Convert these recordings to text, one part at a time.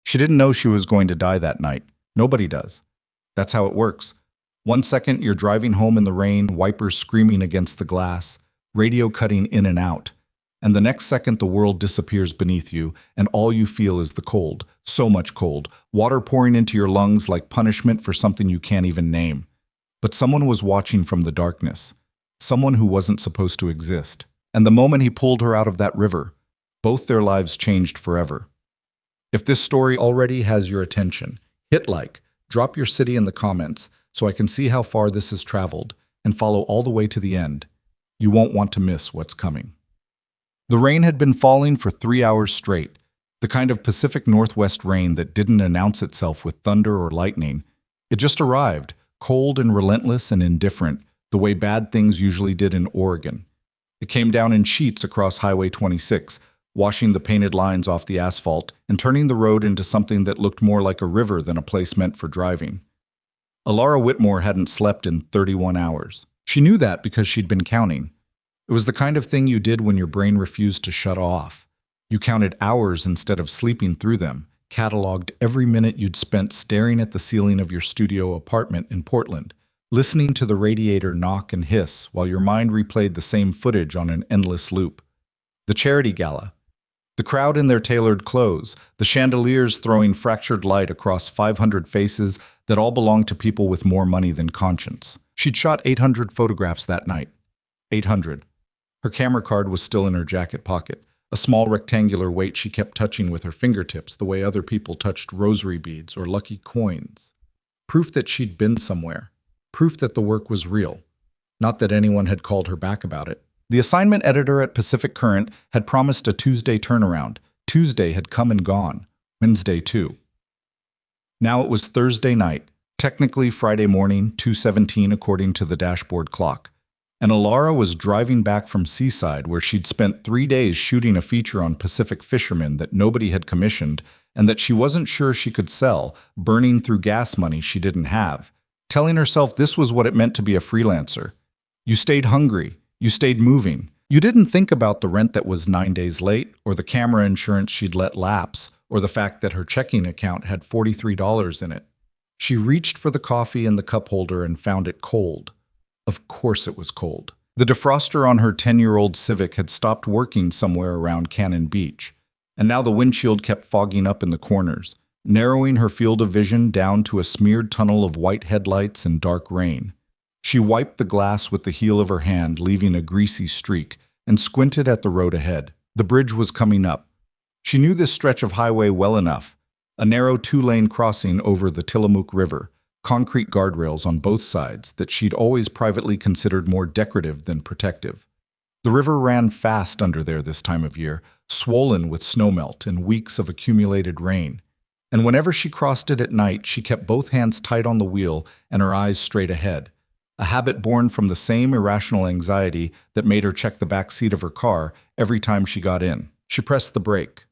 She didn't know she was going to die that night. Nobody does. That's how it works. One second you're driving home in the rain, wipers screaming against the glass, radio cutting in and out. And the next second the world disappears beneath you, and all you feel is the cold. So much cold. Water pouring into your lungs like punishment for something you can't even name. But someone was watching from the darkness. Someone who wasn't supposed to exist. And the moment he pulled her out of that river, both their lives changed forever. If this story already has your attention, hit like, drop your city in the comments so I can see how far this has traveled, and follow all the way to the end. You won't want to miss what's coming. The rain had been falling for 3 hours straight, the kind of Pacific Northwest rain that didn't announce itself with thunder or lightning. It just arrived, cold and relentless and indifferent, the way bad things usually did in Oregon. It came down in sheets across Highway 26, washing the painted lines off the asphalt and turning the road into something that looked more like a river than a place meant for driving. Alara Whitmore hadn't slept in 31 hours. She knew that because she'd been counting. It was the kind of thing you did when your brain refused to shut off. You counted hours instead of sleeping through them, cataloged every minute you'd spent staring at the ceiling of your studio apartment in Portland, listening to the radiator knock and hiss while your mind replayed the same footage on an endless loop. The charity gala. The crowd in their tailored clothes, the chandeliers throwing fractured light across 500 faces that all belonged to people with more money than conscience. She'd shot 800 photographs that night. 800. Her camera card was still in her jacket pocket, a small rectangular weight she kept touching with her fingertips the way other people touched rosary beads or lucky coins. Proof that she'd been somewhere. Proof that the work was real. Not that anyone had called her back about it. The assignment editor at Pacific Current had promised a Tuesday turnaround. Tuesday had come and gone. Wednesday, too. Now it was Thursday night, technically Friday morning, 2:17 according to the dashboard clock. And Alara was driving back from Seaside, where she'd spent 3 days shooting a feature on Pacific fishermen that nobody had commissioned and that she wasn't sure she could sell, burning through gas money she didn't have, telling herself this was what it meant to be a freelancer. You stayed hungry. You stayed moving. You didn't think about the rent that was 9 days late, or the camera insurance she'd let lapse, or the fact that her checking account had $43 in it. She reached for the coffee in the cup holder and found it cold. Of course it was cold. The defroster on her 10-year-old Civic had stopped working somewhere around Cannon Beach, and now the windshield kept fogging up in the corners, narrowing her field of vision down to a smeared tunnel of white headlights and dark rain. She wiped the glass with the heel of her hand, leaving a greasy streak, and squinted at the road ahead. The bridge was coming up. She knew this stretch of highway well enough. A narrow 2-lane crossing over the Tillamook River, concrete guardrails on both sides that she'd always privately considered more decorative than protective. The river ran fast under there this time of year, swollen with snowmelt and weeks of accumulated rain. And whenever she crossed it at night, she kept both hands tight on the wheel and her eyes straight ahead. A habit born from the same irrational anxiety that made her check the back seat of her car every time she got in. She pressed the brake.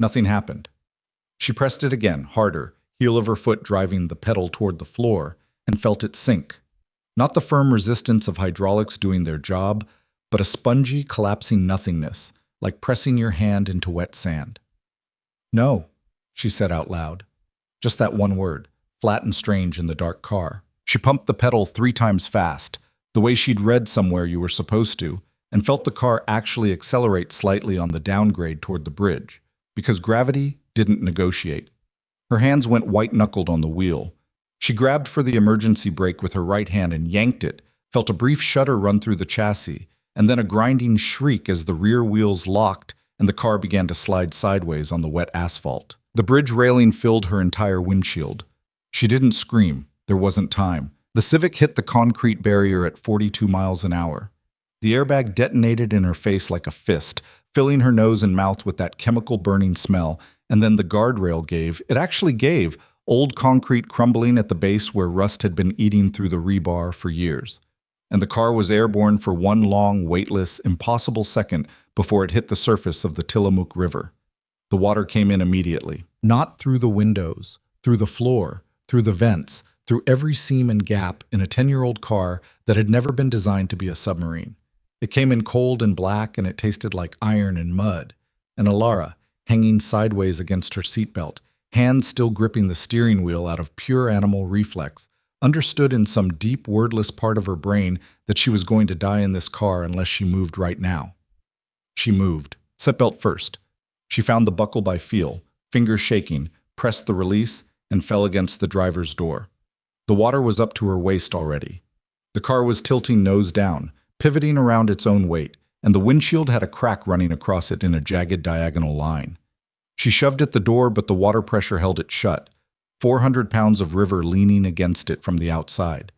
Nothing happened. She pressed it again, harder, heel of her foot driving the pedal toward the floor, and felt it sink. Not the firm resistance of hydraulics doing their job, but a spongy, collapsing nothingness, like pressing your hand into wet sand. No, she said out loud. Just that one word, flat and strange in the dark car. She pumped the pedal 3 times fast, the way she'd read somewhere you were supposed to, and felt the car actually accelerate slightly on the downgrade toward the bridge, because gravity didn't negotiate. Her hands went white-knuckled on the wheel. She grabbed for the emergency brake with her right hand and yanked it, felt a brief shudder run through the chassis, and then a grinding shriek as the rear wheels locked and the car began to slide sideways on the wet asphalt. The bridge railing filled her entire windshield. She didn't scream. There wasn't time. The Civic hit the concrete barrier at 42 miles an hour. The airbag detonated in her face like a fist, filling her nose and mouth with that chemical burning smell, and then the guardrail gave. It actually gave, old concrete crumbling at the base where rust had been eating through the rebar for years. And the car was airborne for one long, weightless, impossible second before it hit the surface of the Tillamook River. The water came in immediately. Not through the windows, through the floor, through the vents, through every seam and gap in a 10-year-old car that had never been designed to be a submarine. It came in cold and black, and it tasted like iron and mud. And Alara, hanging sideways against her seatbelt, hands still gripping the steering wheel out of pure animal reflex, understood in some deep, wordless part of her brain that she was going to die in this car unless she moved right now. She moved. Seatbelt first. She found the buckle by feel, fingers shaking, pressed the release, and fell against the driver's door. The water was up to her waist already. The car was tilting nose down, pivoting around its own weight, and the windshield had a crack running across it in a jagged diagonal line. She shoved at the door, but the water pressure held it shut, 400 pounds of river leaning against it from the outside.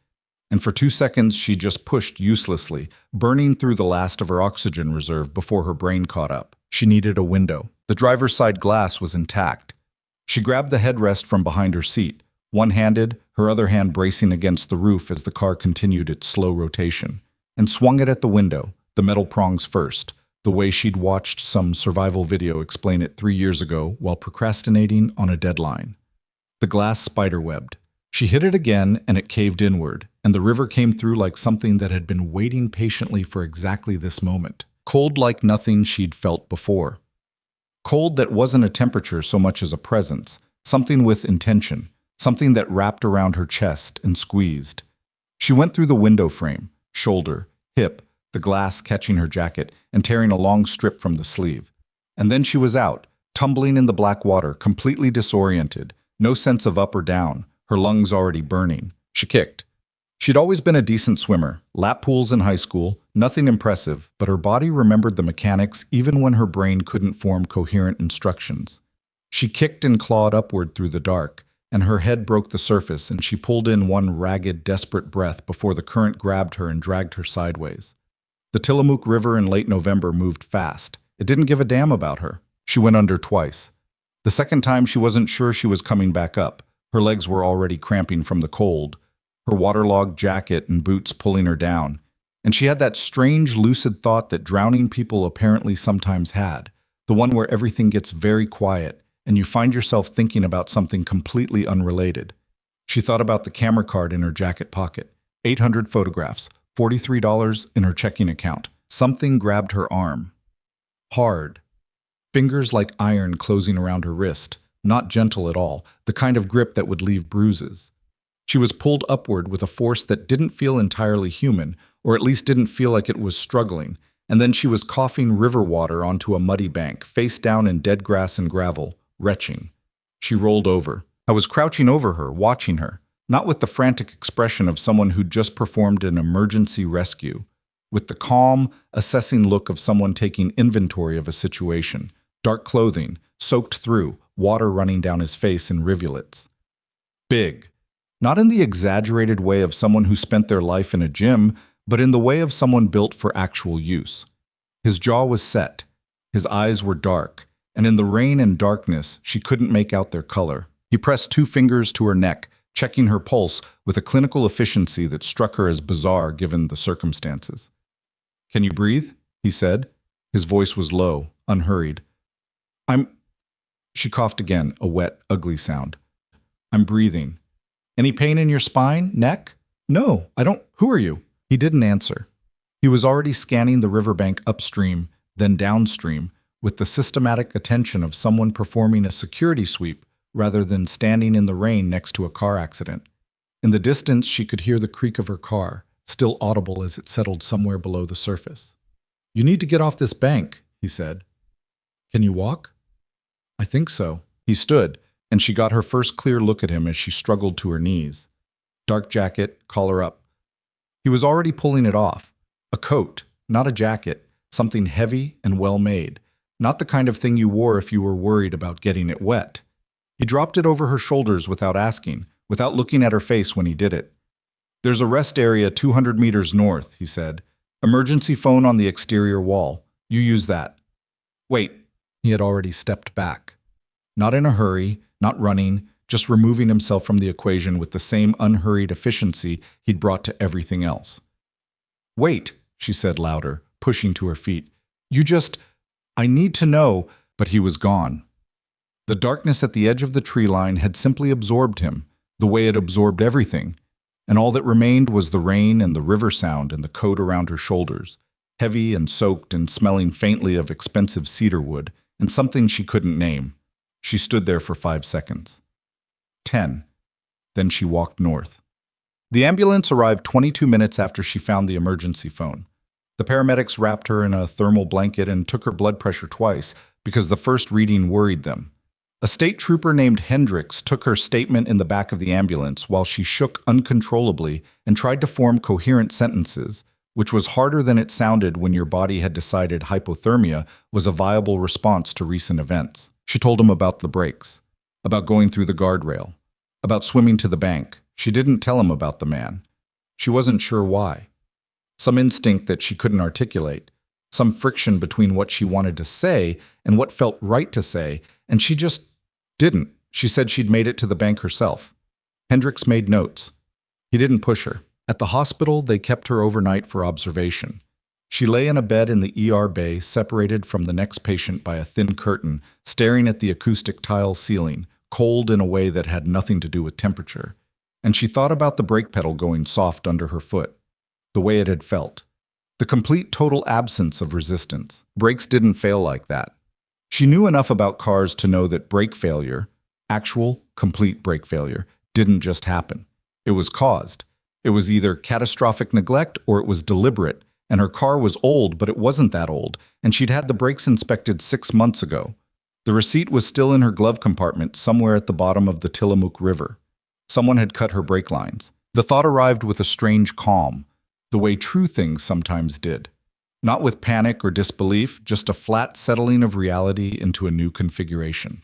And for 2 seconds she just pushed uselessly, burning through the last of her oxygen reserve before her brain caught up. She needed a window. The driver's side glass was intact. She grabbed the headrest from behind her seat, one-handed, her other hand bracing against the roof as the car continued its slow rotation, and swung it at the window, the metal prongs first, the way she'd watched some survival video explain it 3 years ago while procrastinating on a deadline. The glass spiderwebbed. She hit it again, and it caved inward, and the river came through like something that had been waiting patiently for exactly this moment. Cold like nothing she'd felt before. Cold that wasn't a temperature so much as a presence, something with intention, something that wrapped around her chest and squeezed. She went through the window frame, shoulder, hip, the glass catching her jacket and tearing a long strip from the sleeve. And then she was out, tumbling in the black water, completely disoriented, no sense of up or down, her lungs already burning. She kicked. She'd always been a decent swimmer, lap pools in high school, nothing impressive, but her body remembered the mechanics even when her brain couldn't form coherent instructions. She kicked and clawed upward through the dark, and her head broke the surface, and she pulled in one ragged, desperate breath before the current grabbed her and dragged her sideways. The Tillamook River in late November moved fast. It didn't give a damn about her. She went under twice. The second time she wasn't sure she was coming back up. Her legs were already cramping from the cold, her waterlogged jacket and boots pulling her down, and she had that strange, lucid thought that drowning people apparently sometimes had, the one where everything gets very quiet, and you find yourself thinking about something completely unrelated. She thought about the camera card in her jacket pocket, 800 photographs, $43 in her checking account. Something grabbed her arm. Hard. Fingers like iron closing around her wrist, not gentle at all, the kind of grip that would leave bruises. She was pulled upward with a force that didn't feel entirely human, or at least didn't feel like it was struggling, and then she was coughing river water onto a muddy bank, face down in dead grass and gravel, retching. She rolled over. I was crouching over her, watching her, not with the frantic expression of someone who'd just performed an emergency rescue, with the calm, assessing look of someone taking inventory of a situation, dark clothing, soaked through, water running down his face in rivulets. Big. Not in the exaggerated way of someone who spent their life in a gym, but in the way of someone built for actual use. His jaw was set. His eyes were dark, and in the rain and darkness, she couldn't make out their color. He pressed 2 fingers to her neck, checking her pulse with a clinical efficiency that struck her as bizarre given the circumstances. "Can you breathe?" he said. His voice was low, unhurried. She coughed again, a wet, ugly sound. "I'm breathing." "Any pain in your spine, neck?" "No, I don't. Who are you?" He didn't answer. He was already scanning the riverbank upstream, then downstream, with the systematic attention of someone performing a security sweep rather than standing in the rain next to a car accident. In the distance, she could hear the creak of her car, still audible as it settled somewhere below the surface. "You need to get off this bank," he said. "Can you walk?" "I think so." He stood, and she got her first clear look at him as she struggled to her knees. Dark jacket, collar up. He was already pulling it off. A coat, not a jacket, something heavy and well-made, not the kind of thing you wore if you were worried about getting it wet. He dropped it over her shoulders without asking, without looking at her face when he did it. "There's a rest area 200 meters north," he said. "Emergency phone on the exterior wall. You use that." "Wait." He had already stepped back. Not in a hurry, not running, just removing himself from the equation with the same unhurried efficiency he'd brought to everything else. "Wait," she said louder, pushing to her feet. I need to know," but he was gone. The darkness at the edge of the tree line had simply absorbed him, the way it absorbed everything, and all that remained was the rain and the river sound and the coat around her shoulders, heavy and soaked and smelling faintly of expensive cedar wood, and something she couldn't name. She stood there for 5 seconds. 10. Then she walked north. The ambulance arrived 22 minutes after she found the emergency phone. The paramedics wrapped her in a thermal blanket and took her blood pressure twice because the first reading worried them. A state trooper named Hendricks took her statement in the back of the ambulance while she shook uncontrollably and tried to form coherent sentences, which was harder than it sounded when your body had decided hypothermia was a viable response to recent events. She told him about the brakes, about going through the guardrail, about swimming to the bank. She didn't tell him about the man. She wasn't sure why. Some instinct that she couldn't articulate, some friction between what she wanted to say and what felt right to say, and she just didn't. She said she'd made it to the bank herself. Hendricks made notes. He didn't push her. At the hospital, they kept her overnight for observation. She lay in a bed in the ER bay, separated from the next patient by a thin curtain, staring at the acoustic tile ceiling, cold in a way that had nothing to do with temperature. And she thought about the brake pedal going soft under her foot, the way it had felt. The complete total absence of resistance. Brakes didn't fail like that. She knew enough about cars to know that brake failure, actual, complete brake failure, didn't just happen. It was caused. It was either catastrophic neglect or it was deliberate, and her car was old, but it wasn't that old, and she'd had the brakes inspected 6 months ago. The receipt was still in her glove compartment somewhere at the bottom of the Tillamook River. Someone had cut her brake lines. The thought arrived with a strange calm, the way true things sometimes did. Not with panic or disbelief, just a flat settling of reality into a new configuration.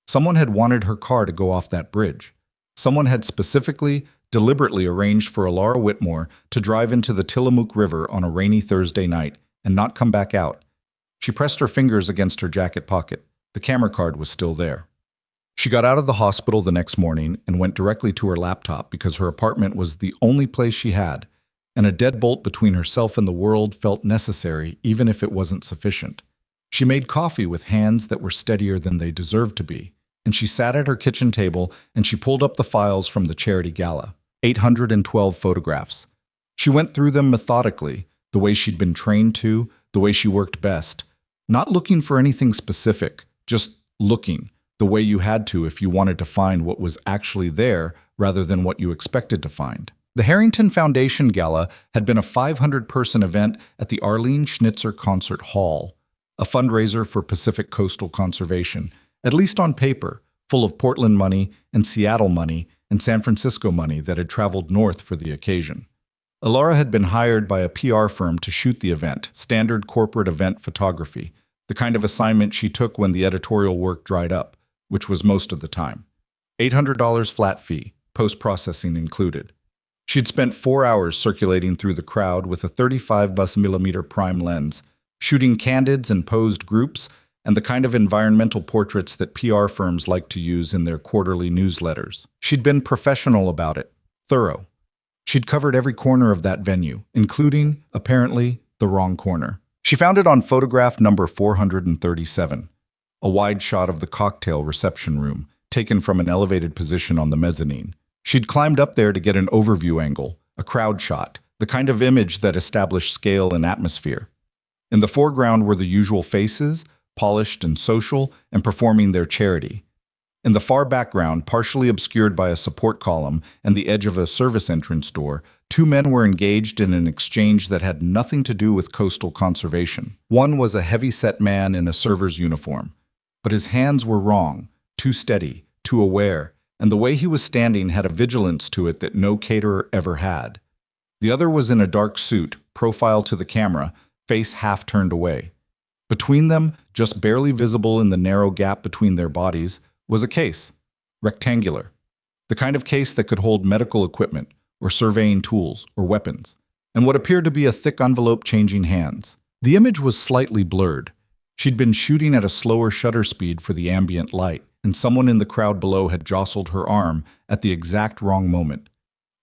Someone had wanted her car to go off that bridge. Someone had specifically, deliberately arranged for Alara Whitmore to drive into the Tillamook River on a rainy Thursday night and not come back out. She pressed her fingers against her jacket pocket. The camera card was still there. She got out of the hospital the next morning and went directly to her laptop because her apartment was the only place she had, and a deadbolt between herself and the world felt necessary even if it wasn't sufficient. She made coffee with hands that were steadier than they deserved to be, and she sat at her kitchen table and she pulled up the files from the charity gala, 812 photographs. She went through them methodically, the way she'd been trained to, the way she worked best, not looking for anything specific, just looking, the way you had to if you wanted to find what was actually there rather than what you expected to find. The Harrington Foundation Gala had been a 500-person event at the Arlene Schnitzer Concert Hall, a fundraiser for Pacific Coastal Conservation, at least on paper, full of Portland money and Seattle money and San Francisco money that had traveled north for the occasion. Alara had been hired by a PR firm to shoot the event, standard corporate event photography, the kind of assignment she took when the editorial work dried up, which was most of the time. $800 flat fee, post-processing included. She'd spent 4 hours circulating through the crowd with a 35mm prime lens, shooting candids and posed groups, and the kind of environmental portraits that PR firms like to use in their quarterly newsletters. She'd been professional about it, thorough. She'd covered every corner of that venue, including, apparently, the wrong corner. She found it on photograph number 437, a wide shot of the cocktail reception room, taken from an elevated position on the mezzanine. She'd climbed up there to get an overview angle, a crowd shot, the kind of image that established scale and atmosphere. In the foreground were the usual faces, polished and social, and performing their charity. In the far background, partially obscured by a support column and the edge of a service entrance door, 2 men were engaged in an exchange that had nothing to do with coastal conservation. One was a heavy-set man in a server's uniform, but his hands were wrong, too steady, too aware, and the way he was standing had a vigilance to it that no caterer ever had. The other was in a dark suit, profile to the camera, face half turned away. Between them, just barely visible in the narrow gap between their bodies, was a case, rectangular, the kind of case that could hold medical equipment, or surveying tools, or weapons, and what appeared to be a thick envelope changing hands. The image was slightly blurred. She'd been shooting at a slower shutter speed for the ambient light, and someone in the crowd below had jostled her arm at the exact wrong moment.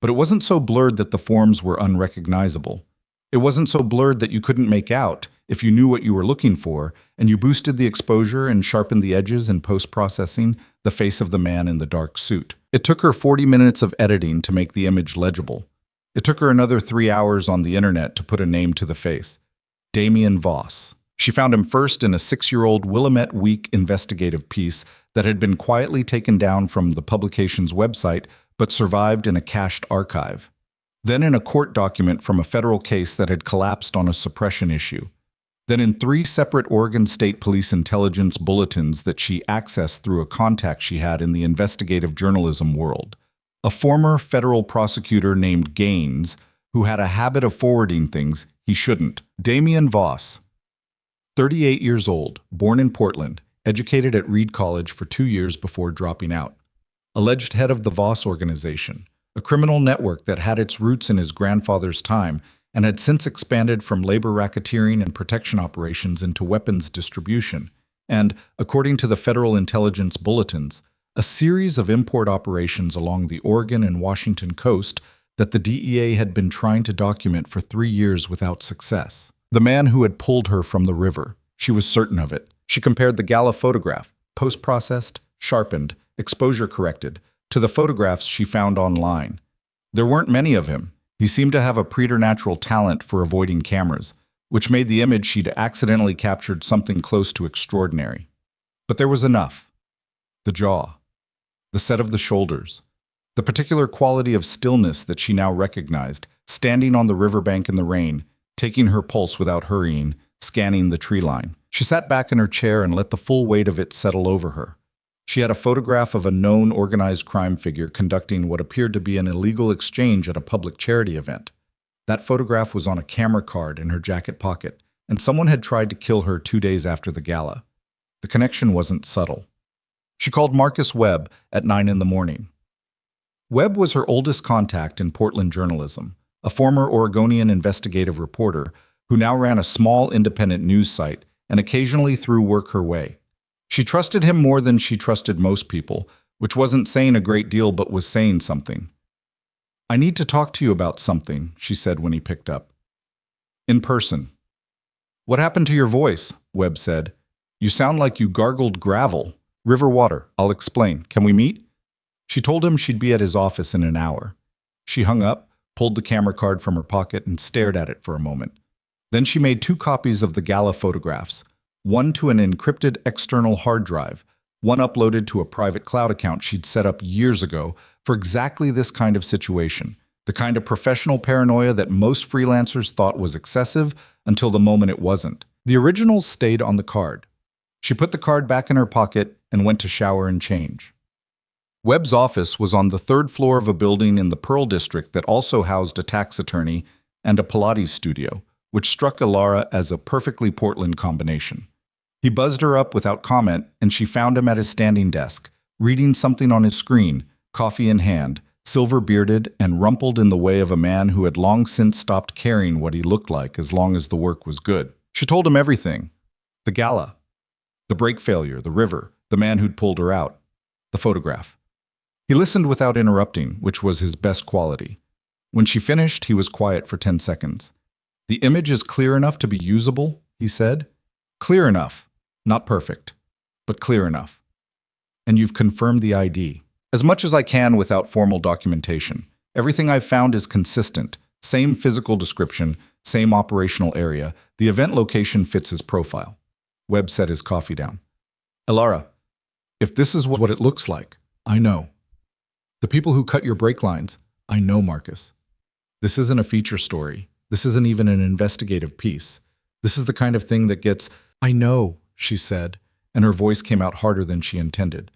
But it wasn't so blurred that the forms were unrecognizable. It wasn't so blurred that you couldn't make out, if you knew what you were looking for, and you boosted the exposure and sharpened the edges in post-processing, the face of the man in the dark suit. It took her 40 minutes of editing to make the image legible. It took her another 3 hours on the internet to put a name to the face. Damien Voss. She found him first in a 6-year-old Willamette Week investigative piece that had been quietly taken down from the publication's website but survived in a cached archive. Then in a court document from a federal case that had collapsed on a suppression issue. Then in 3 separate Oregon State Police intelligence bulletins that she accessed through a contact she had in the investigative journalism world. A former federal prosecutor named Gaines, who had a habit of forwarding things he shouldn't. Damian Voss, 38 years old, born in Portland, educated at Reed College for 2 years before dropping out. Alleged head of the Voss organization, a criminal network that had its roots in his grandfather's time and had since expanded from labor racketeering and protection operations into weapons distribution, and, according to the federal intelligence bulletins, a series of import operations along the Oregon and Washington coast that the DEA had been trying to document for 3 years without success. The man who had pulled her from the river, she was certain of it. She compared the gala photograph, post-processed, sharpened, exposure-corrected, to the photographs she found online. There weren't many of him. He seemed to have a preternatural talent for avoiding cameras, which made the image she'd accidentally captured something close to extraordinary. But there was enough. The jaw, the set of the shoulders, the particular quality of stillness that she now recognized, standing on the riverbank in the rain, taking her pulse without hurrying, scanning the tree line. She sat back in her chair and let the full weight of it settle over her. She had a photograph of a known organized crime figure conducting what appeared to be an illegal exchange at a public charity event. That photograph was on a camera card in her jacket pocket, and someone had tried to kill her 2 days after the gala. The connection wasn't subtle. She called Marcus Webb at 9 in the morning. Webb was her oldest contact in Portland journalism, a former Oregonian investigative reporter who now ran a small independent news site and occasionally threw work her way. She trusted him more than she trusted most people, which wasn't saying a great deal but was saying something. "I need to talk to you about something," she said when he picked up. "In person." "What happened to your voice?" Webb said. "You sound like you gargled gravel. River water. I'll explain. Can we meet?" She told him she'd be at his office in an hour. She hung up, pulled the camera card from her pocket, and stared at it for a moment. Then she made 2 copies of the gala photographs, one to an encrypted external hard drive, one uploaded to a private cloud account she'd set up years ago for exactly this kind of situation, the kind of professional paranoia that most freelancers thought was excessive until the moment it wasn't. The originals stayed on the card. She put the card back in her pocket and went to shower and change. Webb's office was on the 3rd floor of a building in the Pearl District that also housed a tax attorney and a Pilates studio, which struck Ilara as a perfectly Portland combination. He buzzed her up without comment, and she found him at his standing desk, reading something on his screen, coffee in hand, silver-bearded and rumpled in the way of a man who had long since stopped caring what he looked like as long as the work was good. She told him everything. The gala, the brake failure, the river, the man who'd pulled her out, the photograph. He listened without interrupting, which was his best quality. When she finished, he was quiet for 10 seconds. "The image is clear enough to be usable," he said. "Clear enough. Not perfect, but clear enough. And you've confirmed the ID." "As much as I can without formal documentation. Everything I've found is consistent. Same physical description, same operational area. The event location fits his profile." Webb set his coffee down. "Ilara, if this is what it looks like, I know. The people who cut your brake lines, I know, Marcus. This isn't a feature story. This isn't even an investigative piece. This is the kind of thing that gets—" "I know," she said, and her voice came out harder than she intended.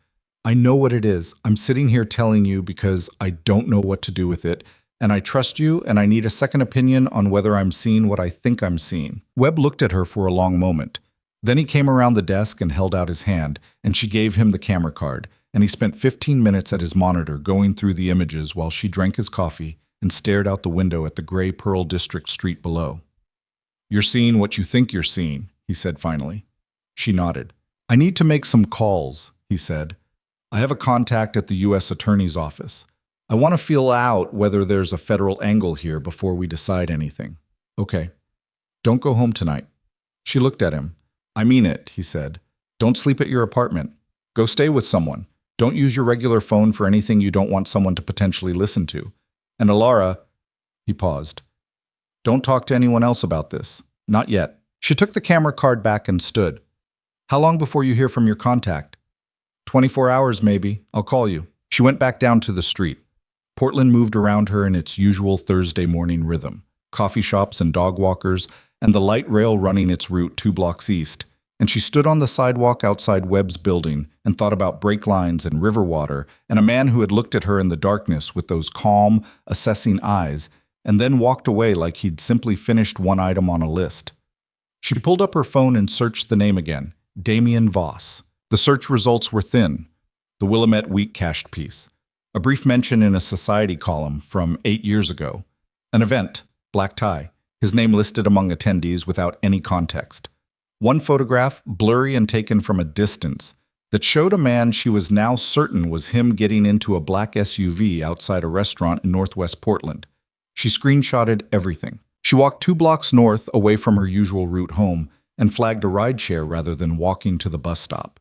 "I know what it is. I'm sitting here telling you because I don't know what to do with it, and I trust you, and I need a second opinion on whether I'm seeing what I think I'm seeing." Webb looked at her for a long moment. Then he came around the desk and held out his hand, and she gave him the camera card, and he spent 15 minutes at his monitor going through the images while she drank his coffee and stared out the window at the gray Pearl District street below. "You're seeing what you think you're seeing," he said finally. She nodded. "I need to make some calls," he said. "I have a contact at the U.S. Attorney's Office. I want to feel out whether there's a federal angle here before we decide anything." "Okay. Don't go home tonight." She looked at him. "I mean it," he said. "Don't sleep at your apartment. Go stay with someone. Don't use your regular phone for anything you don't want someone to potentially listen to. And Ilara," he paused, "don't talk to anyone else about this. Not yet." She took the camera card back and stood. How long before you hear from your contact? 24 hours, maybe. I'll call you. She went back down to the street. Portland moved around her in its usual Thursday morning rhythm. Coffee shops and dog walkers, and the light rail running its route 2 blocks east. And she stood on the sidewalk outside Webb's building and thought about brake lines and river water and a man who had looked at her in the darkness with those calm, assessing eyes, and then walked away like he'd simply finished one item on a list. She pulled up her phone and searched the name again, Damien Voss. The search results were thin. The Willamette Week cached piece. A brief mention in a society column from 8 years ago. An event, black tie, his name listed among attendees without any context. One photograph, blurry and taken from a distance, that showed a man she was now certain was him getting into a black SUV outside a restaurant in northwest Portland. She screenshotted everything. She walked 2 blocks north away from her usual route home and flagged a rideshare rather than walking to the bus stop.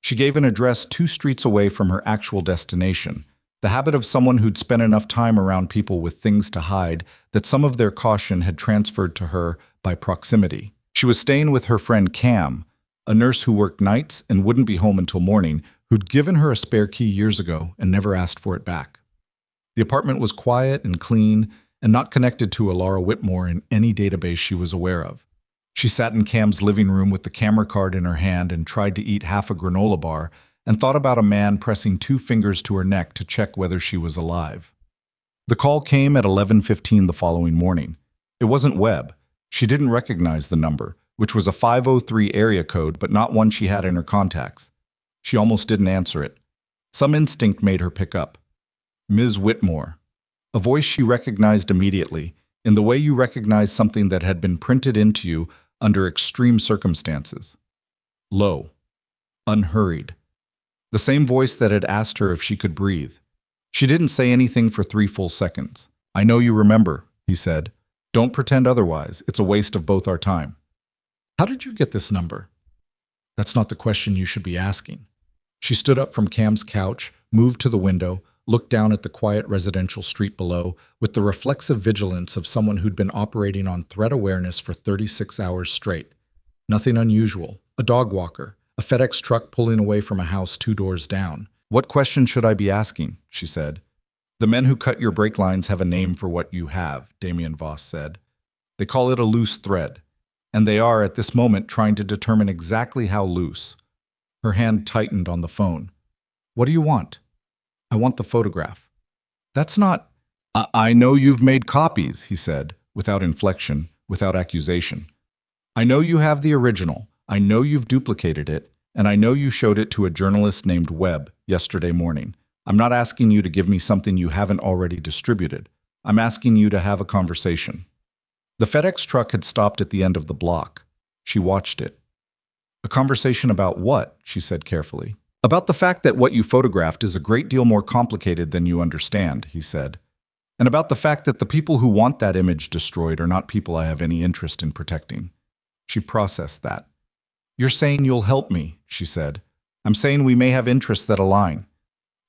She gave an address 2 streets away from her actual destination, the habit of someone who'd spent enough time around people with things to hide that some of their caution had transferred to her by proximity. She was staying with her friend Cam, a nurse who worked nights and wouldn't be home until morning, who'd given her a spare key years ago and never asked for it back. The apartment was quiet and clean and not connected to a Laura Whitmore in any database she was aware of. She sat in Cam's living room with the camera card in her hand and tried to eat half a granola bar and thought about a man pressing 2 fingers to her neck to check whether she was alive. The call came at 11:15 the following morning. It wasn't Webb. She didn't recognize the number, which was a 503 area code but not one she had in her contacts. She almost didn't answer it. Some instinct made her pick up. Ms. Whitmore. A voice she recognized immediately, in the way you recognize something that had been printed into you under extreme circumstances. Low. Unhurried. The same voice that had asked her if she could breathe. She didn't say anything for 3 full seconds. I know you remember, he said. Don't pretend otherwise. It's a waste of both our time. How did you get this number? That's not the question you should be asking. She stood up from Cam's couch, moved to the window, looked down at the quiet residential street below with the reflexive vigilance of someone who'd been operating on threat awareness for 36 hours straight. Nothing unusual. A dog walker. A FedEx truck pulling away from a house 2 doors down. What question should I be asking? She said. The men who cut your brake lines have a name for what you have, Damien Voss said. They call it a loose thread. And they are, at this moment, trying to determine exactly how loose. Her hand tightened on the phone. What do you want? I want the photograph. That's not... I know you've made copies, he said, without inflection, without accusation. I know you have the original. I know you've duplicated it, and I know you showed it to a journalist named Webb yesterday morning. I'm not asking you to give me something you haven't already distributed. I'm asking you to have a conversation. The FedEx truck had stopped at the end of the block. She watched it. A conversation about what? She said carefully. About the fact that what you photographed is a great deal more complicated than you understand, he said. And about the fact that the people who want that image destroyed are not people I have any interest in protecting. She processed that. You're saying you'll help me, she said. I'm saying we may have interests that align.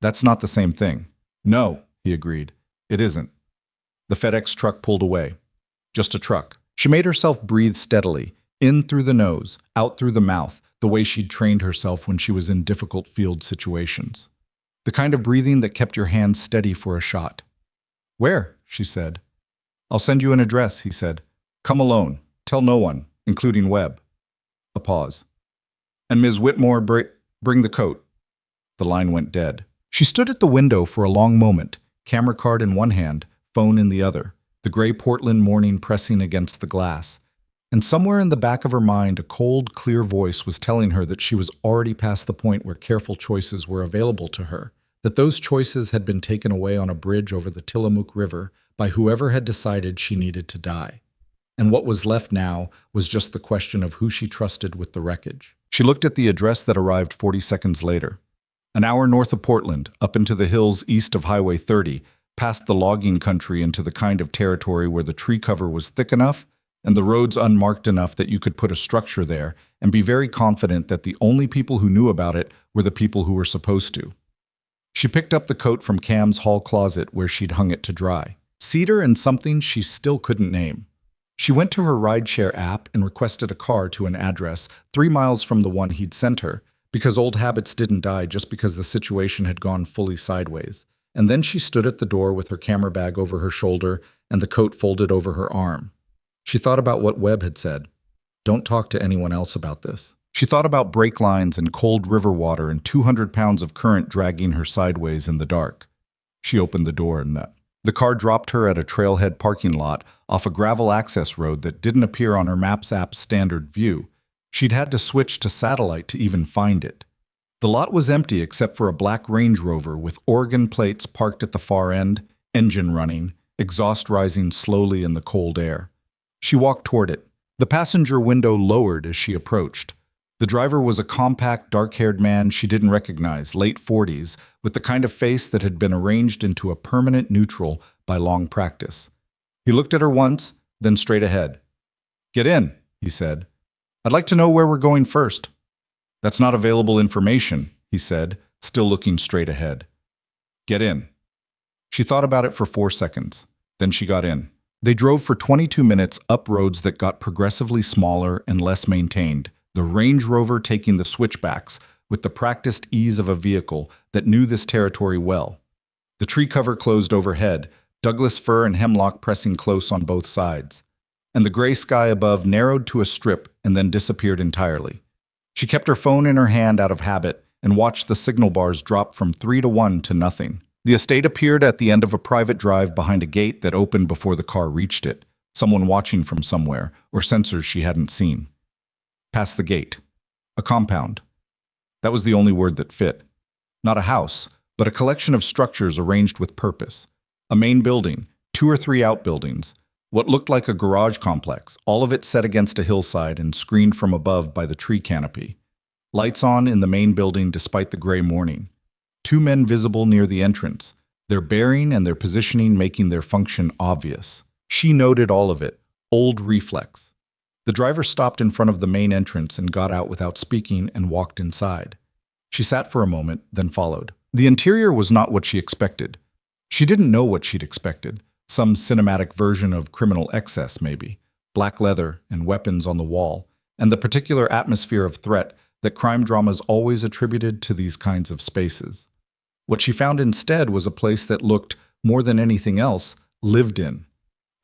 That's not the same thing. No, he agreed. It isn't. The FedEx truck pulled away. Just a truck. She made herself breathe steadily, in through the nose, out through the mouth, the way she'd trained herself when she was in difficult field situations. The kind of breathing that kept your hands steady for a shot. Where? She said. I'll send you an address, he said. Come alone. Tell no one, including Webb. A pause. And Ms. Whitmore, bring the coat. The line went dead. She stood at the window for a long moment, camera card in one hand, phone in the other, the gray Portland morning pressing against the glass. And somewhere in the back of her mind, a cold, clear voice was telling her that she was already past the point where careful choices were available to her, that those choices had been taken away on a bridge over the Tillamook River by whoever had decided she needed to die. And what was left now was just the question of who she trusted with the wreckage. She looked at the address that arrived 40 seconds later. An hour north of Portland, up into the hills east of Highway 30, past the logging country into the kind of territory where the tree cover was thick enough and the roads unmarked enough that you could put a structure there and be very confident that the only people who knew about it were the people who were supposed to. She picked up the coat from Cam's hall closet where she'd hung it to dry. Cedar and something she still couldn't name. She went to her rideshare app and requested a car to an address 3 miles from the one he'd sent her, because old habits didn't die just because the situation had gone fully sideways. And then she stood at the door with her camera bag over her shoulder and the coat folded over her arm. She thought about what Webb had said. Don't talk to anyone else about this. She thought about brake lines and cold river water and 200 pounds of current dragging her sideways in the dark. She opened the door and the car dropped her at a trailhead parking lot off a gravel access road that didn't appear on her Maps app's standard view. She'd had to switch to satellite to even find it. The lot was empty except for a black Range Rover with Oregon plates parked at the far end, engine running, exhaust rising slowly in the cold air. She walked toward it. The passenger window lowered as she approached. The driver was a compact, dark-haired man she didn't recognize, late 40s, with the kind of face that had been arranged into a permanent neutral by long practice. He looked at her once, then straight ahead. "Get in," he said. "I'd like to know where we're going first." "That's not available information," he said, still looking straight ahead. "Get in." She thought about it for 4 seconds. Then she got in. They drove for 22 minutes up roads that got progressively smaller and less maintained, the Range Rover taking the switchbacks with the practiced ease of a vehicle that knew this territory well. The tree cover closed overhead, Douglas fir and hemlock pressing close on both sides, and the gray sky above narrowed to a strip and then disappeared entirely. She kept her phone in her hand out of habit and watched the signal bars drop from 3 to 1 to nothing. The estate appeared at the end of a private drive behind a gate that opened before the car reached it, someone watching from somewhere, or sensors she hadn't seen. Past the gate. A compound. That was the only word that fit. Not a house, but a collection of structures arranged with purpose. A main building, 2 or 3 outbuildings, what looked like a garage complex, all of it set against a hillside and screened from above by the tree canopy. Lights on in the main building despite the gray morning. 2 men visible near the entrance, their bearing and their positioning making their function obvious. She noted all of it, old reflex. The driver stopped in front of the main entrance and got out without speaking and walked inside. She sat for a moment, then followed. The interior was not what she expected. She didn't know what she'd expected. Some cinematic version of criminal excess, maybe. Black leather and weapons on the wall, and the particular atmosphere of threat that crime dramas always attributed to these kinds of spaces. What she found instead was a place that looked, more than anything else, lived in.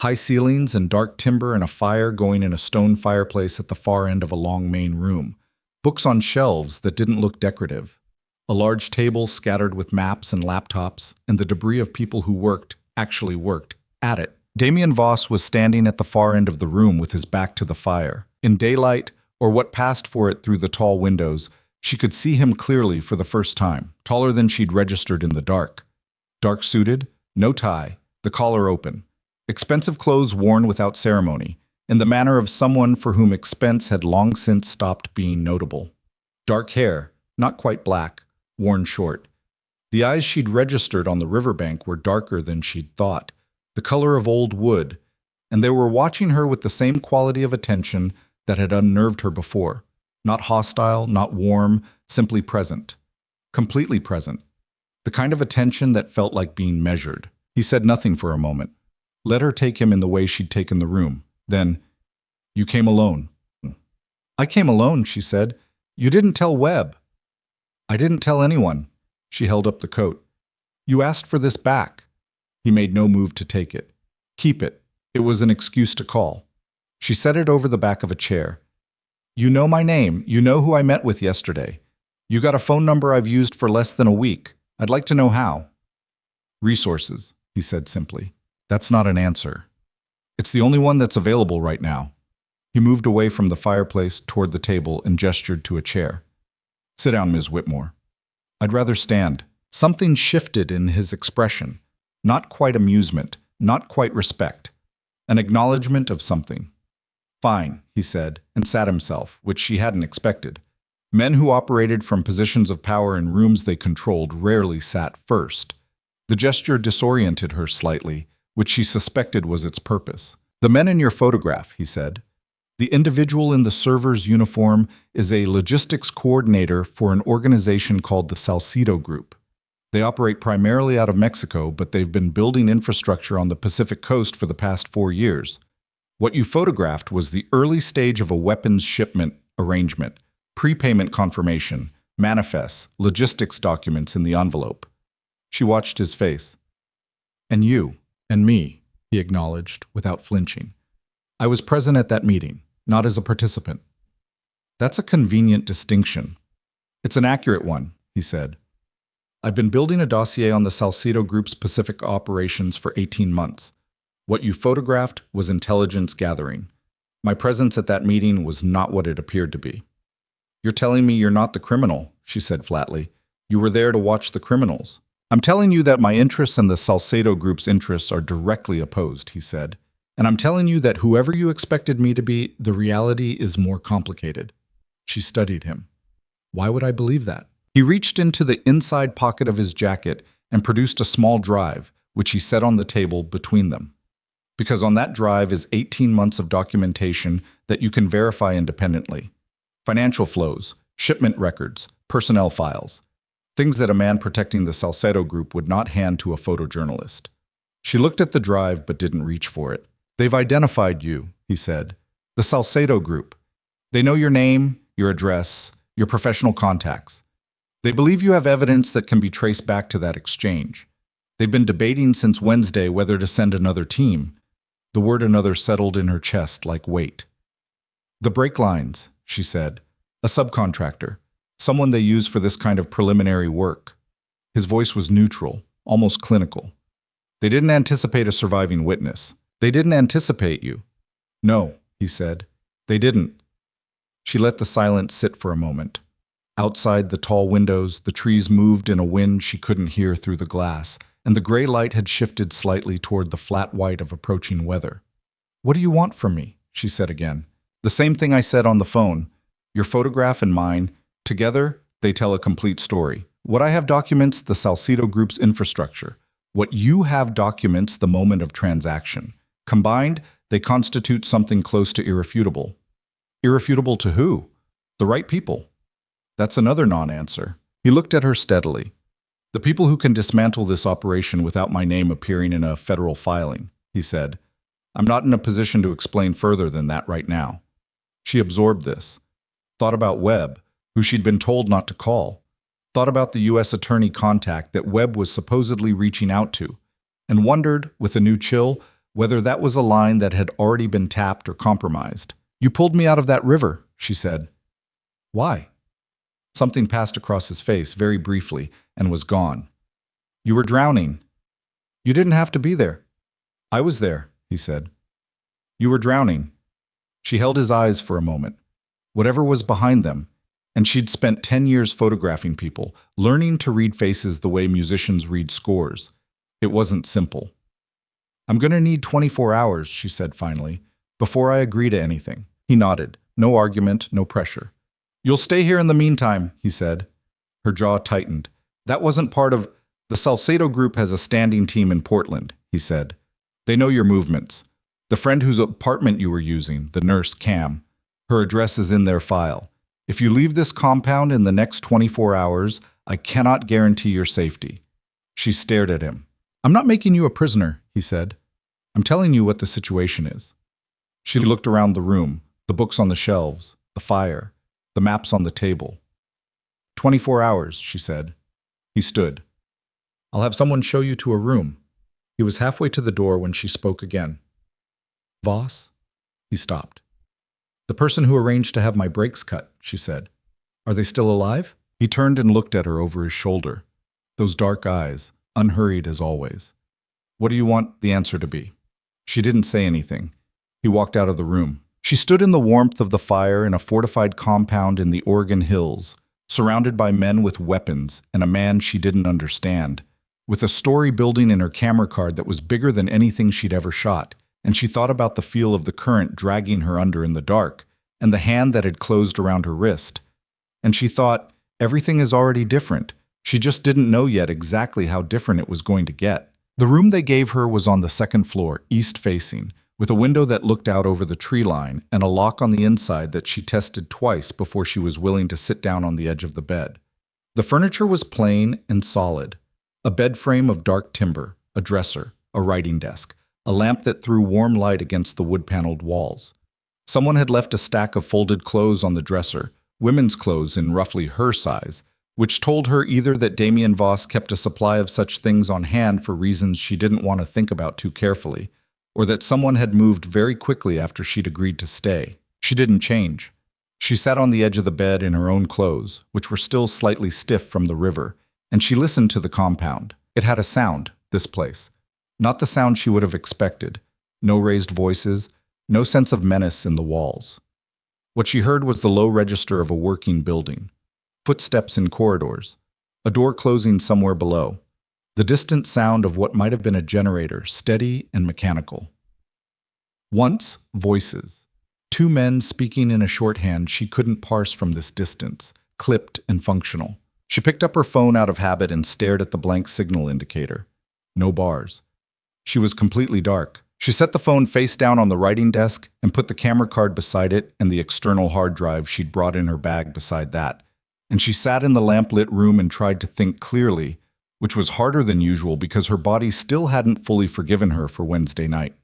High ceilings and dark timber and a fire going in a stone fireplace at the far end of a long main room. Books on shelves that didn't look decorative. A large table scattered with maps and laptops, and the debris of people who actually worked, at it. Damien Voss was standing at the far end of the room with his back to the fire. In daylight, or what passed for it through the tall windows, she could see him clearly for the first time, taller than she'd registered in the dark. Dark-suited, no tie, the collar open. Expensive clothes worn without ceremony, in the manner of someone for whom expense had long since stopped being notable. Dark hair, not quite black, worn short. The eyes she'd registered on the riverbank were darker than she'd thought, the color of old wood, and they were watching her with the same quality of attention that had unnerved her before. Not hostile, not warm, simply present. Completely present. The kind of attention that felt like being measured. He said nothing for a moment. Let her take him in the way she'd taken the room. Then, "You came alone." "I came alone," she said. "You didn't tell Webb." "I didn't tell anyone." She held up the coat. "You asked for this back." He made no move to take it. "Keep it." It was an excuse to call. She set it over the back of a chair. "You know my name. You know who I met with yesterday. You got a phone number I've used for less than a week. I'd like to know how." "Resources," he said simply. "That's not an answer. It's the only one that's available right now." He moved away from the fireplace toward the table and gestured to a chair. "Sit down, Ms. Whitmore." "I'd rather stand." Something shifted in his expression. Not quite amusement, not quite respect. An acknowledgement of something. "Fine," he said, and sat himself, which she hadn't expected. Men who operated from positions of power in rooms they controlled rarely sat first. The gesture disoriented her slightly, which she suspected was its purpose. "The men in your photograph," he said. "The individual in the server's uniform is a logistics coordinator for an organization called the Salcedo Group. They operate primarily out of Mexico, but they've been building infrastructure on the Pacific coast for the past 4 years. What you photographed was the early stage of a weapons shipment arrangement, prepayment confirmation, manifests, logistics documents in the envelope. She watched his face. And you, and me, he acknowledged, without flinching. I was present at that meeting, not as a participant. That's a convenient distinction. It's an accurate one, he said. I've been building a dossier on the Salcedo Group's Pacific operations for 18 months. What you photographed was intelligence gathering. My presence at that meeting was not what it appeared to be. You're telling me you're not the criminal, she said flatly. You were there to watch the criminals. I'm telling you that my interests and the Salcedo Group's interests are directly opposed, he said. And I'm telling you that whoever you expected me to be, the reality is more complicated. She studied him. Why would I believe that? He reached into the inside pocket of his jacket and produced a small drive, which he set on the table between them. Because on that drive is 18 months of documentation that you can verify independently. Financial flows, shipment records, personnel files. Things that a man protecting the Salcedo Group would not hand to a photojournalist. She looked at the drive but didn't reach for it. They've identified you, he said. The Salcedo Group. They know your name, your address, your professional contacts. They believe you have evidence that can be traced back to that exchange. They've been debating since Wednesday whether to send another team. The word another settled in her chest like weight. The brake lines, she said. A subcontractor. Someone they use for this kind of preliminary work. His voice was neutral, almost clinical. They didn't anticipate a surviving witness. They didn't anticipate you. No, he said. They didn't. She let the silence sit for a moment. Outside the tall windows, the trees moved in a wind she couldn't hear through the glass, and the gray light had shifted slightly toward the flat white of approaching weather. What do you want from me? She said again. The same thing I said on the phone. Your photograph and mine, together, they tell a complete story. What I have documents the Salcedo Group's infrastructure. What you have documents the moment of transaction. Combined, they constitute something close to irrefutable. Irrefutable to who? The right people. That's another non-answer. He looked at her steadily. The people who can dismantle this operation without my name appearing in a federal filing, he said. I'm not in a position to explain further than that right now. She absorbed this. Thought about Webb, who she'd been told not to call. Thought about the U.S. attorney contact that Webb was supposedly reaching out to, and wondered, with a new chill, whether that was a line that had already been tapped or compromised. You pulled me out of that river, she said. Why? Something passed across his face very briefly and was gone. You were drowning. You didn't have to be there. I was there, he said. You were drowning. She held his eyes for a moment. Whatever was behind them, and she'd spent 10 years photographing people, learning to read faces the way musicians read scores. It wasn't simple. I'm going to need 24 hours, she said finally, before I agree to anything. He nodded. No argument, no pressure. You'll stay here in the meantime, he said. Her jaw tightened. That wasn't part of... The Salcedo Group has a standing team in Portland, he said. They know your movements. The friend whose apartment you were using, the nurse Cam, her address is in their file. If you leave this compound in the next 24 hours, I cannot guarantee your safety. She stared at him. I'm not making you a prisoner, he said. I'm telling you what the situation is. She looked around the room, the books on the shelves, the fire, the maps on the table. 24 hours, she said. He stood. I'll have someone show you to a room. He was halfway to the door when she spoke again. Voss? He stopped. The person who arranged to have my brakes cut, she said. Are they still alive? He turned and looked at her over his shoulder. Those dark eyes, unhurried as always. What do you want the answer to be? She didn't say anything. He walked out of the room. She stood in the warmth of the fire in a fortified compound in the Oregon hills, surrounded by men with weapons and a man she didn't understand, with a story building in her camera card that was bigger than anything she'd ever shot, and she thought about the feel of the current dragging her under in the dark, and the hand that had closed around her wrist. And she thought, everything is already different. She just didn't know yet exactly how different it was going to get. The room they gave her was on the second floor, east-facing, with a window that looked out over the tree line and a lock on the inside that she tested twice before she was willing to sit down on the edge of the bed. The furniture was plain and solid. A bed frame of dark timber, a dresser, a writing desk, a lamp that threw warm light against the wood-paneled walls. Someone had left a stack of folded clothes on the dresser, women's clothes in roughly her size, which told her either that Damien Voss kept a supply of such things on hand for reasons she didn't want to think about too carefully, or that someone had moved very quickly after she'd agreed to stay. She didn't change. She sat on the edge of the bed in her own clothes, which were still slightly stiff from the river, and she listened to the compound. It had a sound, this place. Not the sound she would have expected. No raised voices, no sense of menace in the walls. What she heard was the low register of a working building. Footsteps in corridors. A door closing somewhere below. The distant sound of what might have been a generator, steady and mechanical. Once, voices. Two men speaking in a shorthand she couldn't parse from this distance, clipped and functional. She picked up her phone out of habit and stared at the blank signal indicator. No bars. She was completely dark. She set the phone face down on the writing desk and put the camera card beside it and the external hard drive she'd brought in her bag beside that. And she sat in the lamp-lit room and tried to think clearly, which was harder than usual because her body still hadn't fully forgiven her for Wednesday night.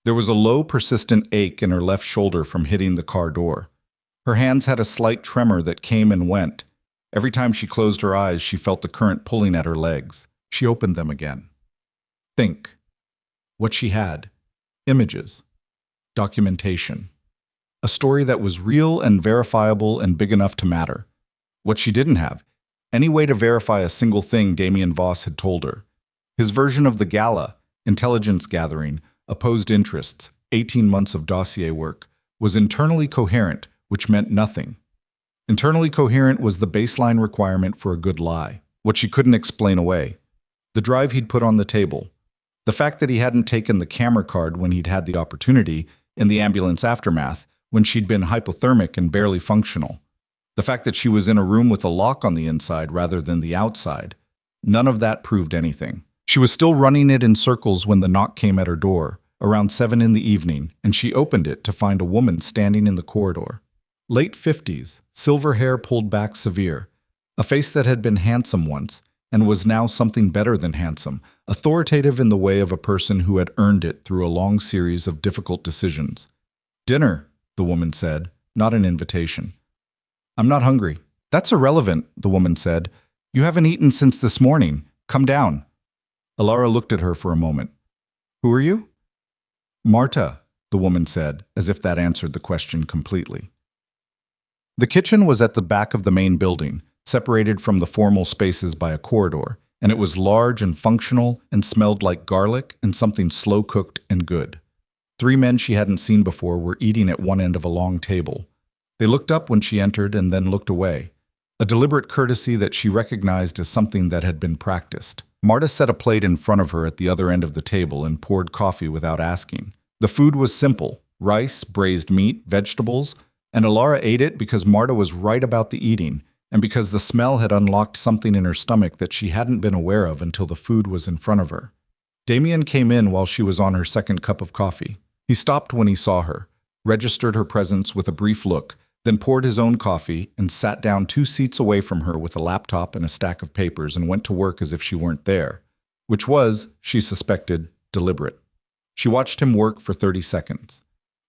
There was a low, persistent ache in her left shoulder from hitting the car door. Her hands had a slight tremor that came and went. Every time she closed her eyes, she felt the current pulling at her legs. She opened them again. Think. What she had. Images. Documentation. A story that was real and verifiable and big enough to matter. What she didn't have. Any way to verify a single thing Damien Voss had told her. His version of the gala, intelligence gathering, opposed interests, 18 months of dossier work, was internally coherent, which meant nothing. Internally coherent was the baseline requirement for a good lie, what she couldn't explain away. The drive he'd put on the table. The fact that he hadn't taken the camera card when he'd had the opportunity, in the ambulance aftermath, when she'd been hypothermic and barely functional. The fact that she was in a room with a lock on the inside rather than the outside. None of that proved anything. She was still running it in circles when the knock came at her door, around 7 in the evening, and she opened it to find a woman standing in the corridor. Late 50s, silver hair pulled back severe, a face that had been handsome once, and was now something better than handsome, authoritative in the way of a person who had earned it through a long series of difficult decisions. "Dinner," the woman said, not an invitation. "I'm not hungry." "That's irrelevant," the woman said. "You haven't eaten since this morning. Come down." Alara looked at her for a moment. "Who are you?" "Marta," the woman said, as if that answered the question completely. The kitchen was at the back of the main building, separated from the formal spaces by a corridor, and it was large and functional and smelled like garlic and something slow-cooked and good. 3 men she hadn't seen before were eating at one end of a long table. They looked up when she entered and then looked away, a deliberate courtesy that she recognized as something that had been practiced. Marta set a plate in front of her at the other end of the table and poured coffee without asking. The food was simple: rice, braised meat, vegetables, and Alara ate it because Marta was right about the eating, and because the smell had unlocked something in her stomach that she hadn't been aware of until the food was in front of her. Damien came in while she was on her second cup of coffee. He stopped when he saw her, registered her presence with a brief look, then poured his own coffee and sat down 2 seats away from her with a laptop and a stack of papers and went to work as if she weren't there, which was, she suspected, deliberate. She watched him work for 30 seconds.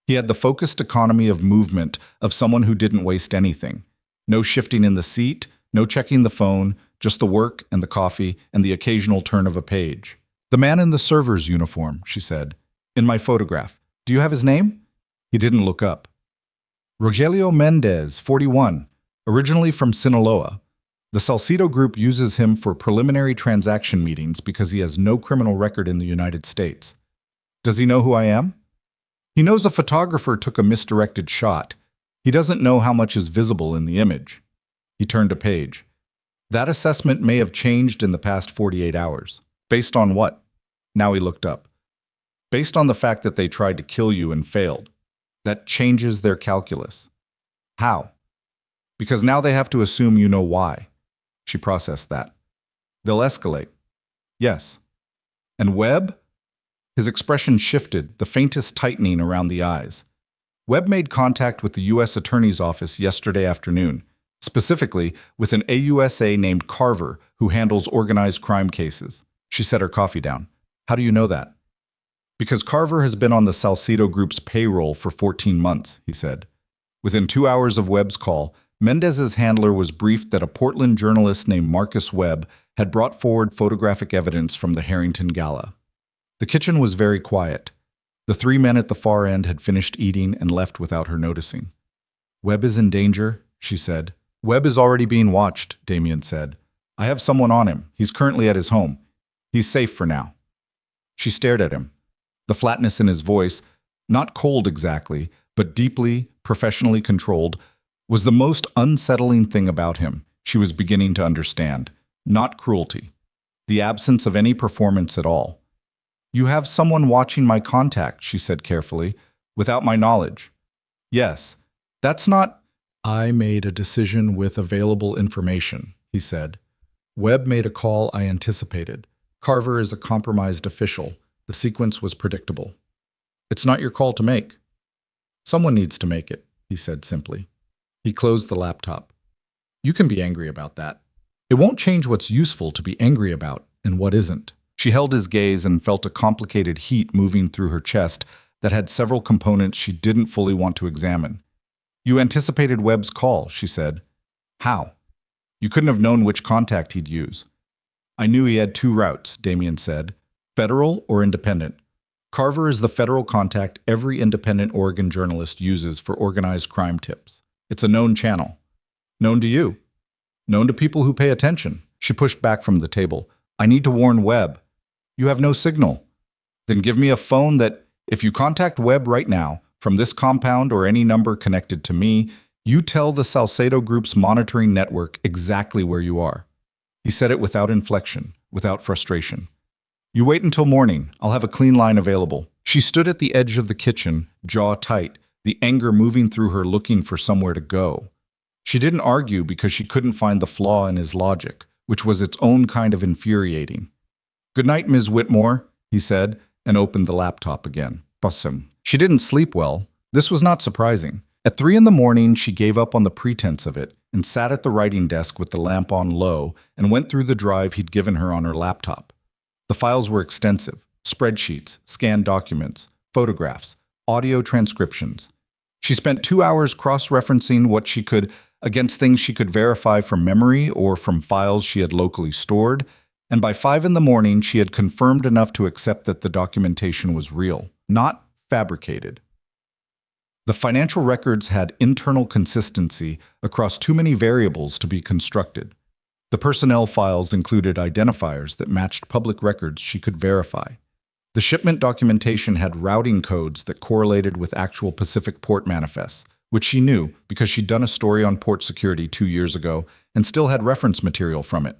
He had the focused economy of movement of someone who didn't waste anything. No shifting in the seat, no checking the phone, just the work and the coffee and the occasional turn of a page. "The man in the server's uniform," she said. "In my photograph. Do you have his name?" He didn't look up. "Rogelio Mendez, 41, originally from Sinaloa. The Salcido Group uses him for preliminary transaction meetings because he has no criminal record in the United States. Does he know who I am? He knows a photographer took a misdirected shot. He doesn't know how much is visible in the image." He turned a page. "That assessment may have changed in the past 48 hours. Based on what?" Now he looked up. "Based on the fact that they tried to kill you and failed. That changes their calculus." "How?" "Because now they have to assume you know why." She processed that. "They'll escalate." "Yes." "And Webb?" His expression shifted, the faintest tightening around the eyes. "Webb made contact with the U.S. Attorney's Office yesterday afternoon, specifically with an AUSA named Carver who handles organized crime cases." She set her coffee down. "How do you know that?" Because Carver has been on the Salcedo Group's payroll for 14 months, he said. Within 2 hours of Webb's call, Mendez's handler was briefed that a Portland journalist named Marcus Webb had brought forward photographic evidence from the Harrington Gala. The kitchen was very quiet. The three men at the far end had finished eating and left without her noticing. Webb is in danger, she said. Webb is already being watched, Damien said. I have someone on him. He's currently at his home. He's safe for now. She stared at him. The flatness in his voice, not cold exactly, but deeply, professionally controlled, was the most unsettling thing about him. She was beginning to understand. Not cruelty. The absence of any performance at all. You have someone watching my contact, she said carefully, without my knowledge. Yes, that's not... I made a decision with available information, he said. Webb made a call I anticipated. Carver is a compromised official. The sequence was predictable. It's not your call to make. Someone needs to make it, he said simply. He closed the laptop. You can be angry about that. It won't change what's useful to be angry about and what isn't. She held his gaze and felt a complicated heat moving through her chest that had several components she didn't fully want to examine. You anticipated Webb's call, she said. How? You couldn't have known which contact he'd use. I knew he had two routes, Damien said. Federal or independent. Carver is the federal contact every independent Oregon journalist uses for organized crime tips. It's a known channel. Known to you. Known to people who pay attention. She pushed back from the table. I need to warn Webb. You have no signal. Then give me a phone that, if you contact Webb right now, from this compound or any number connected to me, you tell the Salcedo Group's monitoring network exactly where you are. He said it without inflection, without frustration. You wait until morning. I'll have a clean line available. She stood at the edge of the kitchen, jaw tight, the anger moving through her, looking for somewhere to go. She didn't argue because she couldn't find the flaw in his logic, which was its own kind of infuriating. Good night, Ms. Whitmore, he said, and opened the laptop again. Awesome. She didn't sleep well. This was not surprising. At 3 a.m, she gave up on the pretense of it and sat at the writing desk with the lamp on low and went through the drive he'd given her on her laptop. The files were extensive. Spreadsheets, scanned documents, photographs, audio transcriptions. She spent 2 hours cross-referencing what she could against things she could verify from memory or from files she had locally stored, and by 5 a.m, she had confirmed enough to accept that the documentation was real, not fabricated. The financial records had internal consistency across too many variables to be constructed. The personnel files included identifiers that matched public records she could verify. The shipment documentation had routing codes that correlated with actual Pacific port manifests, which she knew because she'd done a story on port security 2 years ago and still had reference material from it.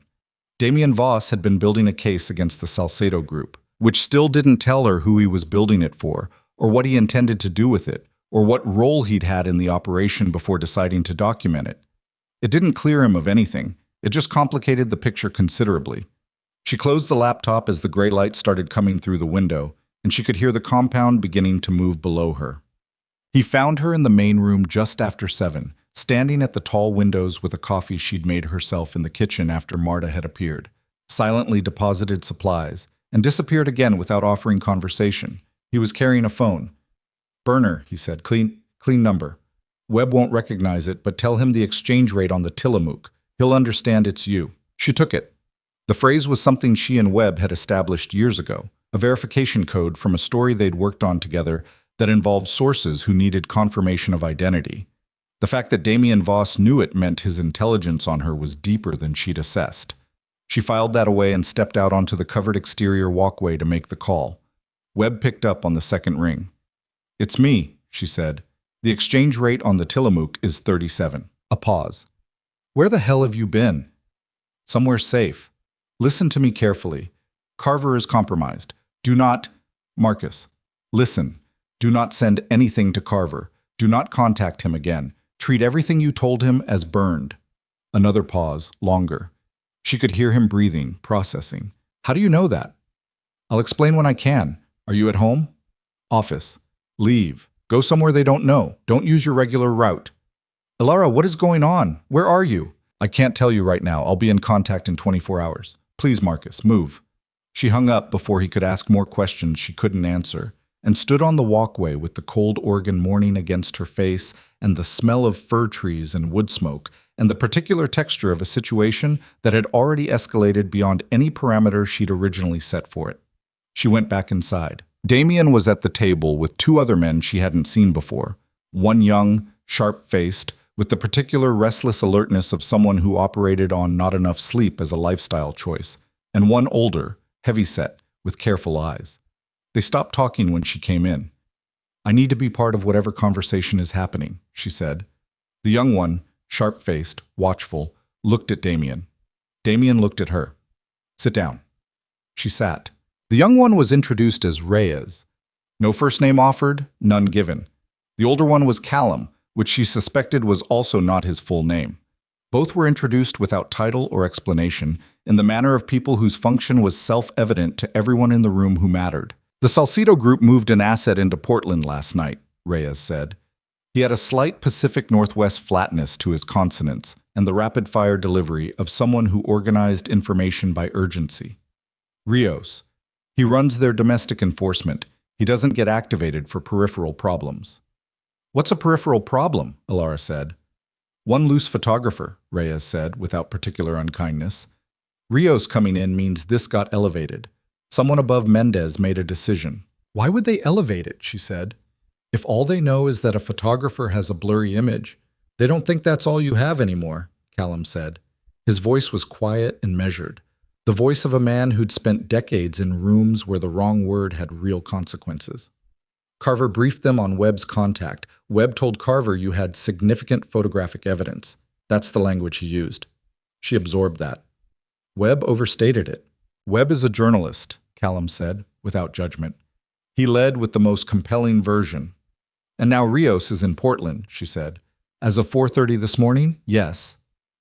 Damien Voss had been building a case against the Salcedo Group, which still didn't tell her who he was building it for, or what he intended to do with it, or what role he'd had in the operation before deciding to document it. It didn't clear him of anything. It just complicated the picture considerably. She closed the laptop as the gray light started coming through the window, and she could hear the compound beginning to move below her. He found her in the main room just after 7, standing at the tall windows with a coffee she'd made herself in the kitchen after Marta had appeared, silently deposited supplies, and disappeared again without offering conversation. He was carrying a phone. Burner, he said, clean number. Webb won't recognize it, but tell him the exchange rate on the Tillamook. He'll understand it's you. She took it. The phrase was something she and Webb had established years ago, a verification code from a story they'd worked on together that involved sources who needed confirmation of identity. The fact that Damien Voss knew it meant his intelligence on her was deeper than she'd assessed. She filed that away and stepped out onto the covered exterior walkway to make the call. Webb picked up on the second ring. It's me, she said. The exchange rate on the Tillamook is 37. A pause. Where the hell have you been? Somewhere safe. Listen to me carefully. Carver is compromised. Do not... Marcus, listen. Do not send anything to Carver. Do not contact him again. Treat everything you told him as burned. Another pause, longer. She could hear him breathing, processing. How do you know that? I'll explain when I can. Are you at home? Office. Leave. Go somewhere they don't know. Don't use your regular route. Ilara, what is going on? Where are you? I can't tell you right now. I'll be in contact in 24 hours. Please, Marcus, move. She hung up before he could ask more questions she couldn't answer, and stood on the walkway with the cold Oregon morning against her face and the smell of fir trees and wood smoke and the particular texture of a situation that had already escalated beyond any parameter she'd originally set for it. She went back inside. Damien was at the table with two other men she hadn't seen before, one young, sharp-faced, with the particular restless alertness of someone who operated on not enough sleep as a lifestyle choice, and one older, heavy-set, with careful eyes. They stopped talking when she came in. "I need to be part of whatever conversation is happening," she said. The young one, sharp-faced, watchful, looked at Damien. Damien looked at her. "Sit down." She sat. The young one was introduced as Reyes. No first name offered, none given. The older one was Callum, which she suspected was also not his full name. Both were introduced without title or explanation, in the manner of people whose function was self-evident to everyone in the room who mattered. "The Salcedo Group moved an asset into Portland last night," Reyes said. He had a slight Pacific Northwest flatness to his consonants and the rapid-fire delivery of someone who organized information by urgency. "Rios. He runs their domestic enforcement. He doesn't get activated for peripheral problems." "What's a peripheral problem?" Alara said. "One loose photographer," Reyes said, without particular unkindness. "Rios coming in means this got elevated. Someone above Mendez made a decision." "Why would they elevate it?" she said. "If all they know is that a photographer has a blurry image, they don't think that's all you have anymore," Callum said. His voice was quiet and measured, the voice of a man who'd spent decades in rooms where the wrong word had real consequences. Carver briefed them on Webb's contact. Webb told Carver you had significant photographic evidence. That's the language he used. She absorbed that. Webb overstated it. "Webb is a journalist," Callum said, without judgment. "He led with the most compelling version." "And now Rios is in Portland," she said. "As of 4:30 this morning, yes."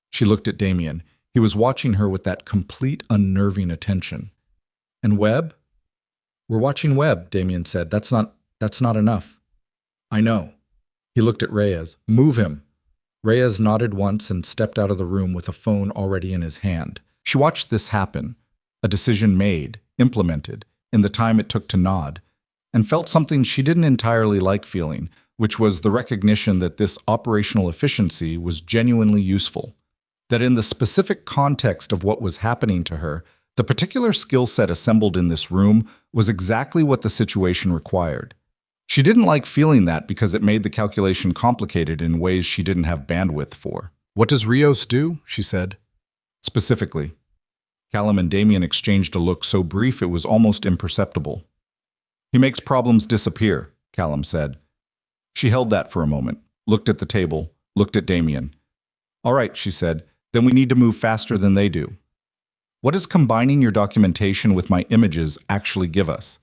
She looked at Damien. He was watching her with that complete unnerving attention. "And Webb?" "We're watching Webb," Damien said. That's not enough." "I know." He looked at Reyes. "Move him." Reyes nodded once and stepped out of the room with a phone already in his hand. She watched this happen, a decision made, implemented, in the time it took to nod, and felt something she didn't entirely like feeling, which was the recognition that this operational efficiency was genuinely useful. That in the specific context of what was happening to her, the particular skill set assembled in this room was exactly what the situation required. She didn't like feeling that because it made the calculation complicated in ways she didn't have bandwidth for. "What does Rios do?" she said. "Specifically." Callum and Damien exchanged a look so brief it was almost imperceptible. "He makes problems disappear," Callum said. She held that for a moment, looked at the table, looked at Damien. "All right," she said, "then we need to move faster than they do. What does combining your documentation with my images actually give us?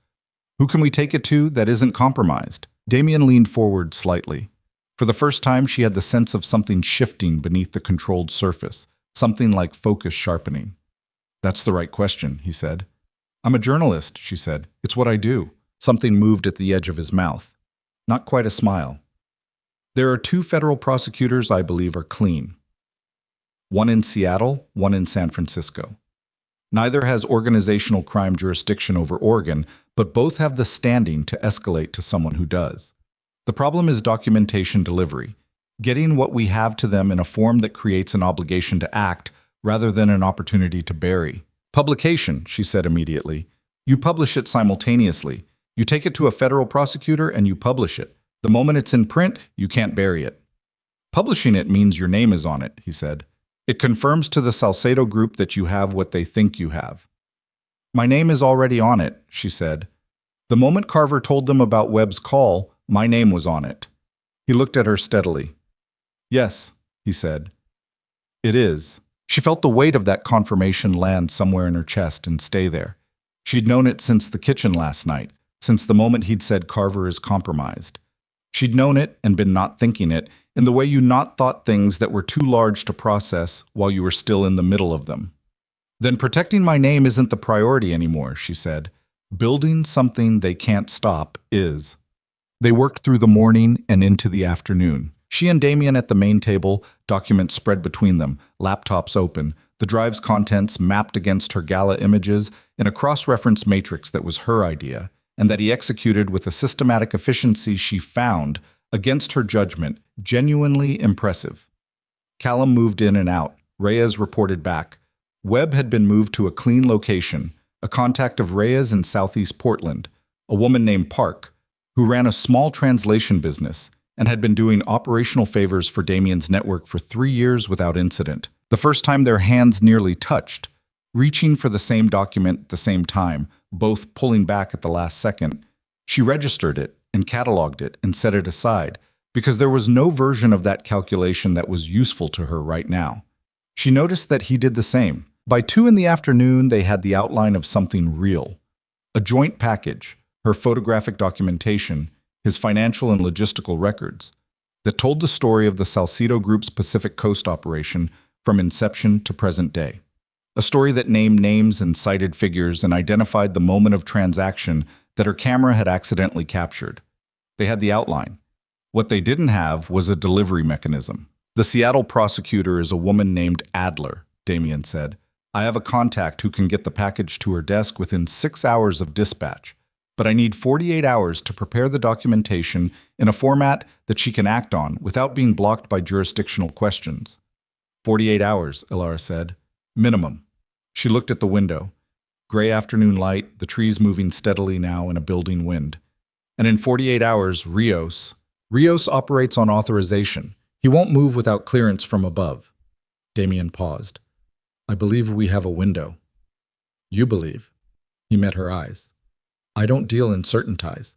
Who can we take it to that isn't compromised?" Damien leaned forward slightly. For the first time, she had the sense of something shifting beneath the controlled surface, something like focus sharpening. "That's the right question," he said. "I'm a journalist," she said. "It's what I do." Something moved at the edge of his mouth. Not quite a smile. "There are two federal prosecutors I believe are clean. One in Seattle, one in San Francisco. Neither has organizational crime jurisdiction over Oregon, but both have the standing to escalate to someone who does. The problem is documentation delivery, getting what we have to them in a form that creates an obligation to act rather than an opportunity to bury. Publication," she said immediately. "You publish it simultaneously. You take it to a federal prosecutor and you publish it. The moment it's in print, you can't bury it." "Publishing it means your name is on it," he said. "It confirms to the Salcedo Group that you have what they think you have." "My name is already on it," she said. "The moment Carver told them about Webb's call, my name was on it." He looked at her steadily. "Yes," he said. "It is." She felt the weight of that confirmation land somewhere in her chest and stay there. She'd known it since the kitchen last night, since the moment he'd said Carver is compromised. She'd known it and been not thinking it, in the way you not thought things that were too large to process while you were still in the middle of them. "Then protecting my name isn't the priority anymore," she said. "Building something they can't stop is." They worked through the morning and into the afternoon. She and Damien at the main table, documents spread between them, laptops open, the drive's contents mapped against her gala images in a cross-reference matrix that was her idea, and that he executed with a systematic efficiency she found, against her judgment, genuinely impressive. Callum moved in and out. Reyes reported back. Webb had been moved to a clean location, a contact of Reyes in southeast Portland, a woman named Park, who ran a small translation business and had been doing operational favors for Damien's network for 3 years without incident. The first time their hands nearly touched, reaching for the same document at the same time, both pulling back at the last second. She registered it and cataloged it and set it aside, because there was no version of that calculation that was useful to her right now. She noticed that he did the same. By 2 in the afternoon, they had the outline of something real. A joint package, her photographic documentation, his financial and logistical records, that told the story of the Salcedo Group's Pacific Coast operation from inception to present day. A story that named names and cited figures and identified the moment of transaction that her camera had accidentally captured. They had the outline. What they didn't have was a delivery mechanism. The Seattle prosecutor is a woman named Adler, Damien said. I have a contact who can get the package to her desk within 6 hours of dispatch, but I need 48 hours to prepare the documentation in a format that she can act on without being blocked by jurisdictional questions. 48 hours, Ilara said. Minimum. She looked at the window. Gray afternoon light, the trees moving steadily now in a building wind. And in 48 hours, Rios operates on authorization. He won't move without clearance from above. Damien paused. I believe we have a window. You believe? He met her eyes. I don't deal in certain ties.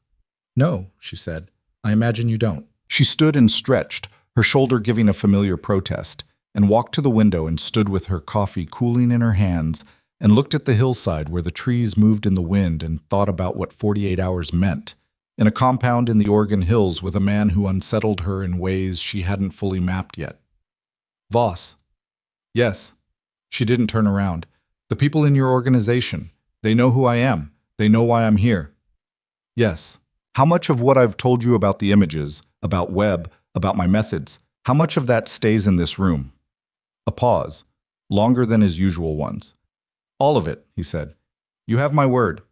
No, she said. I imagine you don't. She stood and stretched, her shoulder giving a familiar protest, and walked to the window and stood with her coffee cooling in her hands and looked at the hillside where the trees moved in the wind and thought about what 48 hours meant, in a compound in the Oregon Hills with a man who unsettled her in ways she hadn't fully mapped yet. Voss. Yes. She didn't turn around. The people in your organization, they know who I am. They know why I'm here. Yes. How much of what I've told you about the images, about Webb, about my methods, how much of that stays in this room? A pause, longer than his usual ones. All of it, he said. You have my word.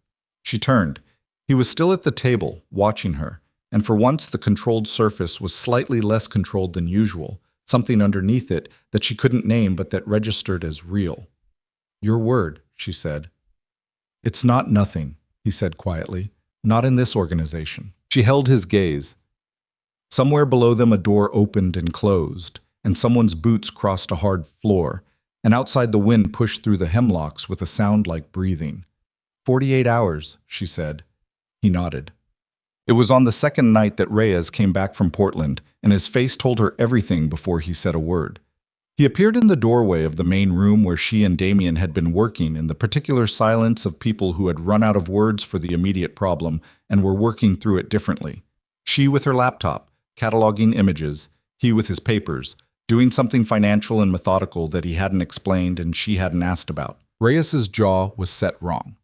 She turned. He was still at the table, watching her, and for once the controlled surface was slightly less controlled than usual, something underneath it that she couldn't name but that registered as real. Your word, she said. It's not nothing, he said quietly. Not in this organization. She held his gaze. Somewhere below them a door opened and closed, and someone's boots crossed a hard floor, and outside the wind pushed through the hemlocks with a sound like breathing. 48 hours, she said. He nodded. It was on the second night that Reyes came back from Portland, and his face told her everything before he said a word. He appeared in the doorway of the main room where she and Damien had been working in the particular silence of people who had run out of words for the immediate problem and were working through it differently. She with her laptop, cataloging images, he with his papers, doing something financial and methodical that he hadn't explained and she hadn't asked about. Reyes's jaw was set wrong.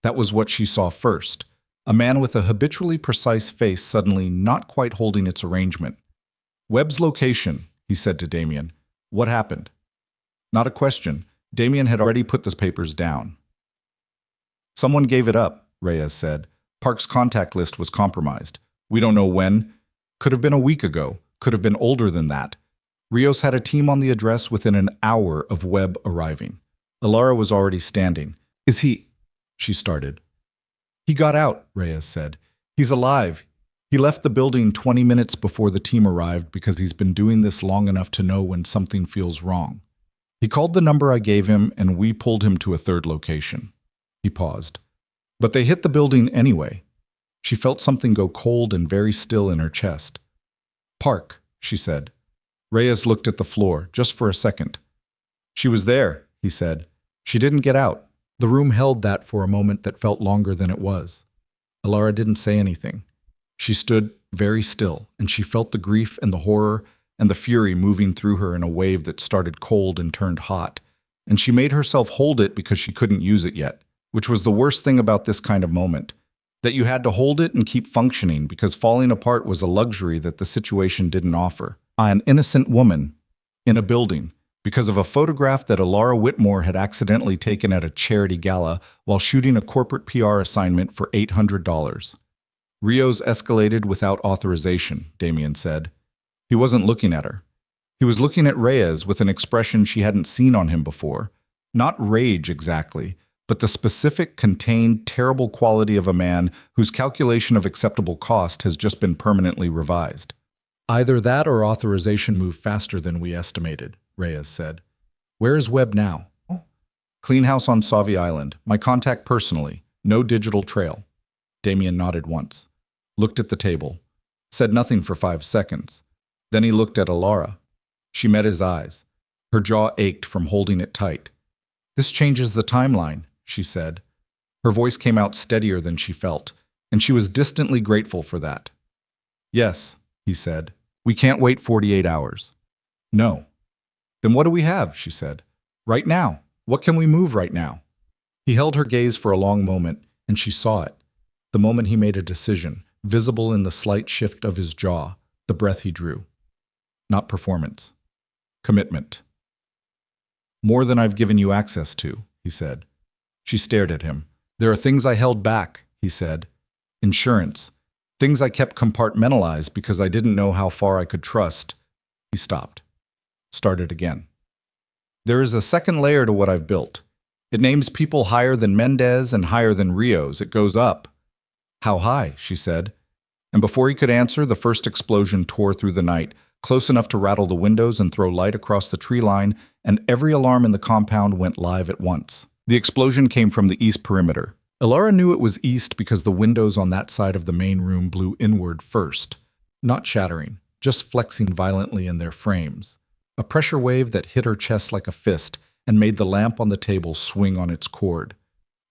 That was what she saw first. A man with a habitually precise face suddenly not quite holding its arrangement. Webb's location, he said to Damien. What happened? Not a question. Damien had already put the papers down. Someone gave it up, Reyes said. Park's contact list was compromised. We don't know when. Could have been a week ago. Could have been older than that. Rios had a team on the address within an hour of Webb arriving. Ilara was already standing. Is he? She started. He got out, Reyes said. He's alive. He left the building 20 minutes before the team arrived because he's been doing this long enough to know when something feels wrong. He called the number I gave him and we pulled him to a third location. He paused. But they hit the building anyway. She felt something go cold and very still in her chest. Park, she said. Reyes looked at the floor, just for a second. She was there, he said. She didn't get out. The room held that for a moment that felt longer than it was. Ilara didn't say anything. She stood very still, and she felt the grief and the horror and the fury moving through her in a wave that started cold and turned hot, and she made herself hold it because she couldn't use it yet, which was the worst thing about this kind of moment, that you had to hold it and keep functioning because falling apart was a luxury that the situation didn't offer. An innocent woman in a building Because of a photograph that Alara Whitmore had accidentally taken at a charity gala while shooting a corporate PR assignment for $800. Rios escalated without authorization, Damien said. He wasn't looking at her. He was looking at Reyes with an expression she hadn't seen on him before. Not rage exactly, but the specific, contained, terrible quality of a man whose calculation of acceptable cost has just been permanently revised. Either that or authorization moved faster than we estimated, Reyes said. Where is Webb now? Clean house on Sauvie Island. My contact personally. No digital trail. Damien nodded once. Looked at the table. Said nothing for 5 seconds. Then he looked at Alara. She met his eyes. Her jaw ached from holding it tight. This changes the timeline, she said. Her voice came out steadier than she felt, and she was distantly grateful for that. Yes, he said. We can't wait 48 hours. No. Then what do we have, she said. Right now. What can we move right now? He held her gaze for a long moment, and she saw it. The moment he made a decision, visible in the slight shift of his jaw, the breath he drew. Not performance. Commitment. More than I've given you access to, he said. She stared at him. There are things I held back, he said. Insurance. Things I kept compartmentalized because I didn't know how far I could trust. He stopped. Started again. There is a second layer to what I've built. It names people higher than Mendez and higher than Rios. It goes up. How high? She said. And before he could answer, the first explosion tore through the night, close enough to rattle the windows and throw light across the tree line, and every alarm in the compound went live at once. The explosion came from the east perimeter. Alara knew it was east because the windows on that side of the main room blew inward first, not shattering, just flexing violently in their frames. A pressure wave that hit her chest like a fist and made the lamp on the table swing on its cord.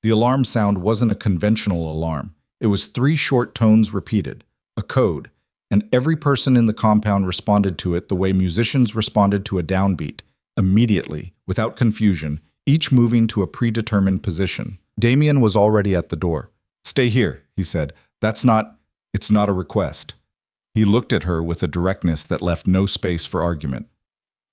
The alarm sound wasn't a conventional alarm. It was 3 short tones repeated, a code, and every person in the compound responded to it the way musicians responded to a downbeat, immediately, without confusion, each moving to a predetermined position. Damien was already at the door. Stay here, he said. It's not a request. He looked at her with a directness that left no space for argument.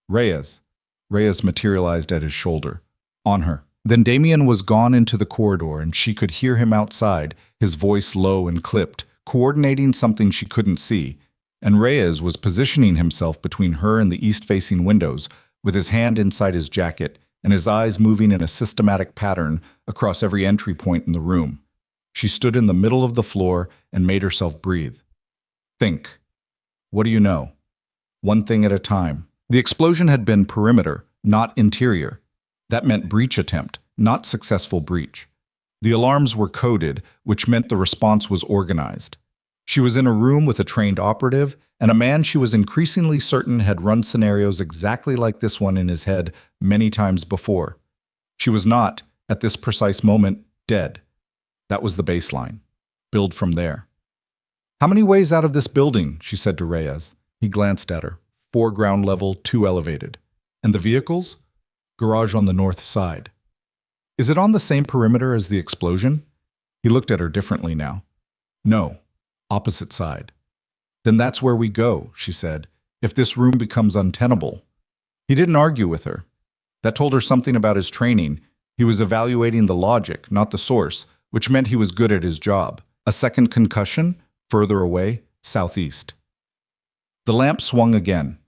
Reyes. Reyes materialized at his shoulder. On her. Then Damien was gone into the corridor, and she could hear him outside, his voice low and clipped, coordinating something she couldn't see, and Reyes was positioning himself between her and the east-facing windows, with his hand inside his jacket and his eyes moving in a systematic pattern across every entry point in the room. She stood in the middle of the floor and made herself breathe. Think. What do you know? One thing at a time. The explosion had been perimeter, not interior. That meant breach attempt, not successful breach. The alarms were coded, which meant the response was organized. She was in a room with a trained operative, and a man she was increasingly certain had run scenarios exactly like this one in his head many times before. She was not, at this precise moment, dead. That was the baseline. Build from there. How many ways out of this building? She said to Reyes. He glanced at her. 4 ground level, 2 elevated. And the vehicles? Garage on the north side. Is it on the same perimeter as the explosion? He looked at her differently now. No. Opposite side. Then that's where we go, she said, if this room becomes untenable. He didn't argue with her. That told her something about his training. He was evaluating the logic, not the source, which meant he was good at his job. A second concussion, further away, southeast. The lamp swung again.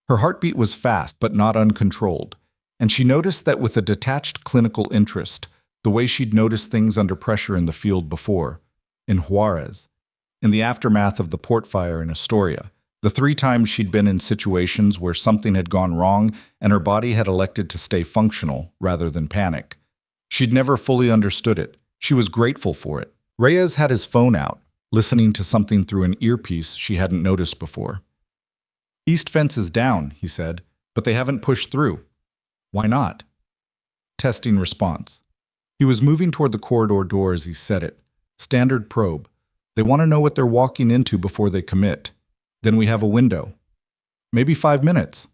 Her heartbeat was fast, but not uncontrolled, and she noticed that with a detached clinical interest, the way she'd noticed things under pressure in the field before, in Juarez, in the aftermath of the port fire in Astoria, the 3 times she'd been in situations where something had gone wrong and her body had elected to stay functional rather than panic. She'd never fully understood it. She was grateful for it. Reyes had his phone out, listening to something through an earpiece she hadn't noticed before. East fence is down, he said, but they haven't pushed through. Why not? Testing response. He was moving toward the corridor door as he said it. Standard probe. They want to know what they're walking into before they commit. Then we have a window. Maybe 5 minutes.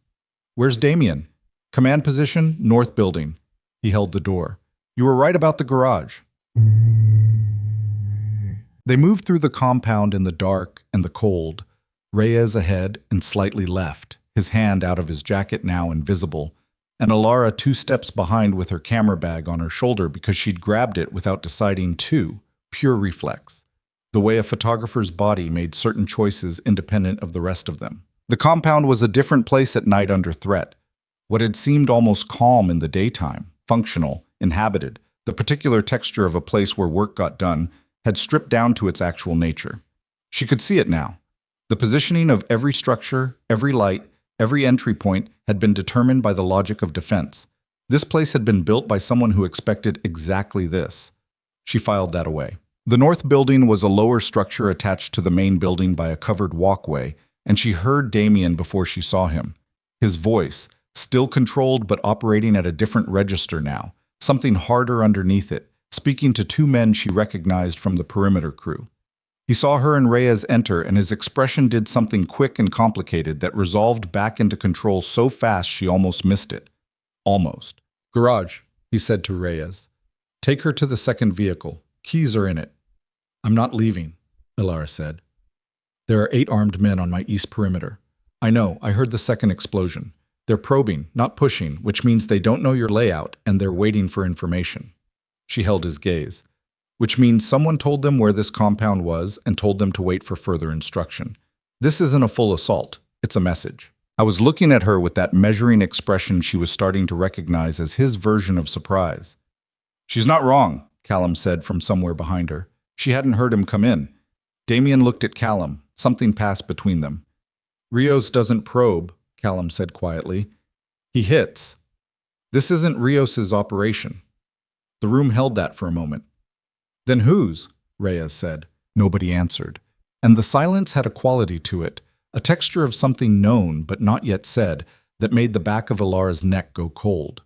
Where's Damien? Command position, north building. He held the door. You were right about the garage. They moved through the compound in the dark and the cold, Reyes ahead and slightly left, his hand out of his jacket now invisible, and Alara 2 steps behind with her camera bag on her shoulder because she'd grabbed it without deciding to, pure reflex. The way a photographer's body made certain choices independent of the rest of them. The compound was a different place at night under threat. What had seemed almost calm in the daytime, functional, inhabited, the particular texture of a place where work got done, had stripped down to its actual nature. She could see it now. The positioning of every structure, every light, every entry point had been determined by the logic of defense. This place had been built by someone who expected exactly this. She filed that away. The north building was a lower structure attached to the main building by a covered walkway, and she heard Damien before she saw him. His voice, still controlled but operating at a different register now, something harder underneath it, speaking to 2 men she recognized from the perimeter crew. He saw her and Reyes enter, and his expression did something quick and complicated that resolved back into control so fast she almost missed it. Almost. "Garage," he said to Reyes. "Take her to the second vehicle. Keys are in it." "I'm not leaving," Ilara said. "There are 8 armed men on my east perimeter." "I know, I heard the second explosion. They're probing, not pushing, which means they don't know your layout, and they're waiting for information." She held his gaze. "Which means someone told them where this compound was and told them to wait for further instruction. This isn't a full assault, it's a message." I was looking at her with that measuring expression she was starting to recognize as his version of surprise. "She's not wrong," Callum said from somewhere behind her. She hadn't heard him come in. Damien looked at Callum. Something passed between them. "Rios doesn't probe," Callum said quietly. "He hits. This isn't Rios's operation." The room held that for a moment. "Then whose?" Reyes said. Nobody answered. And the silence had a quality to it, a texture of something known but not yet said, that made the back of Ilara's neck go cold.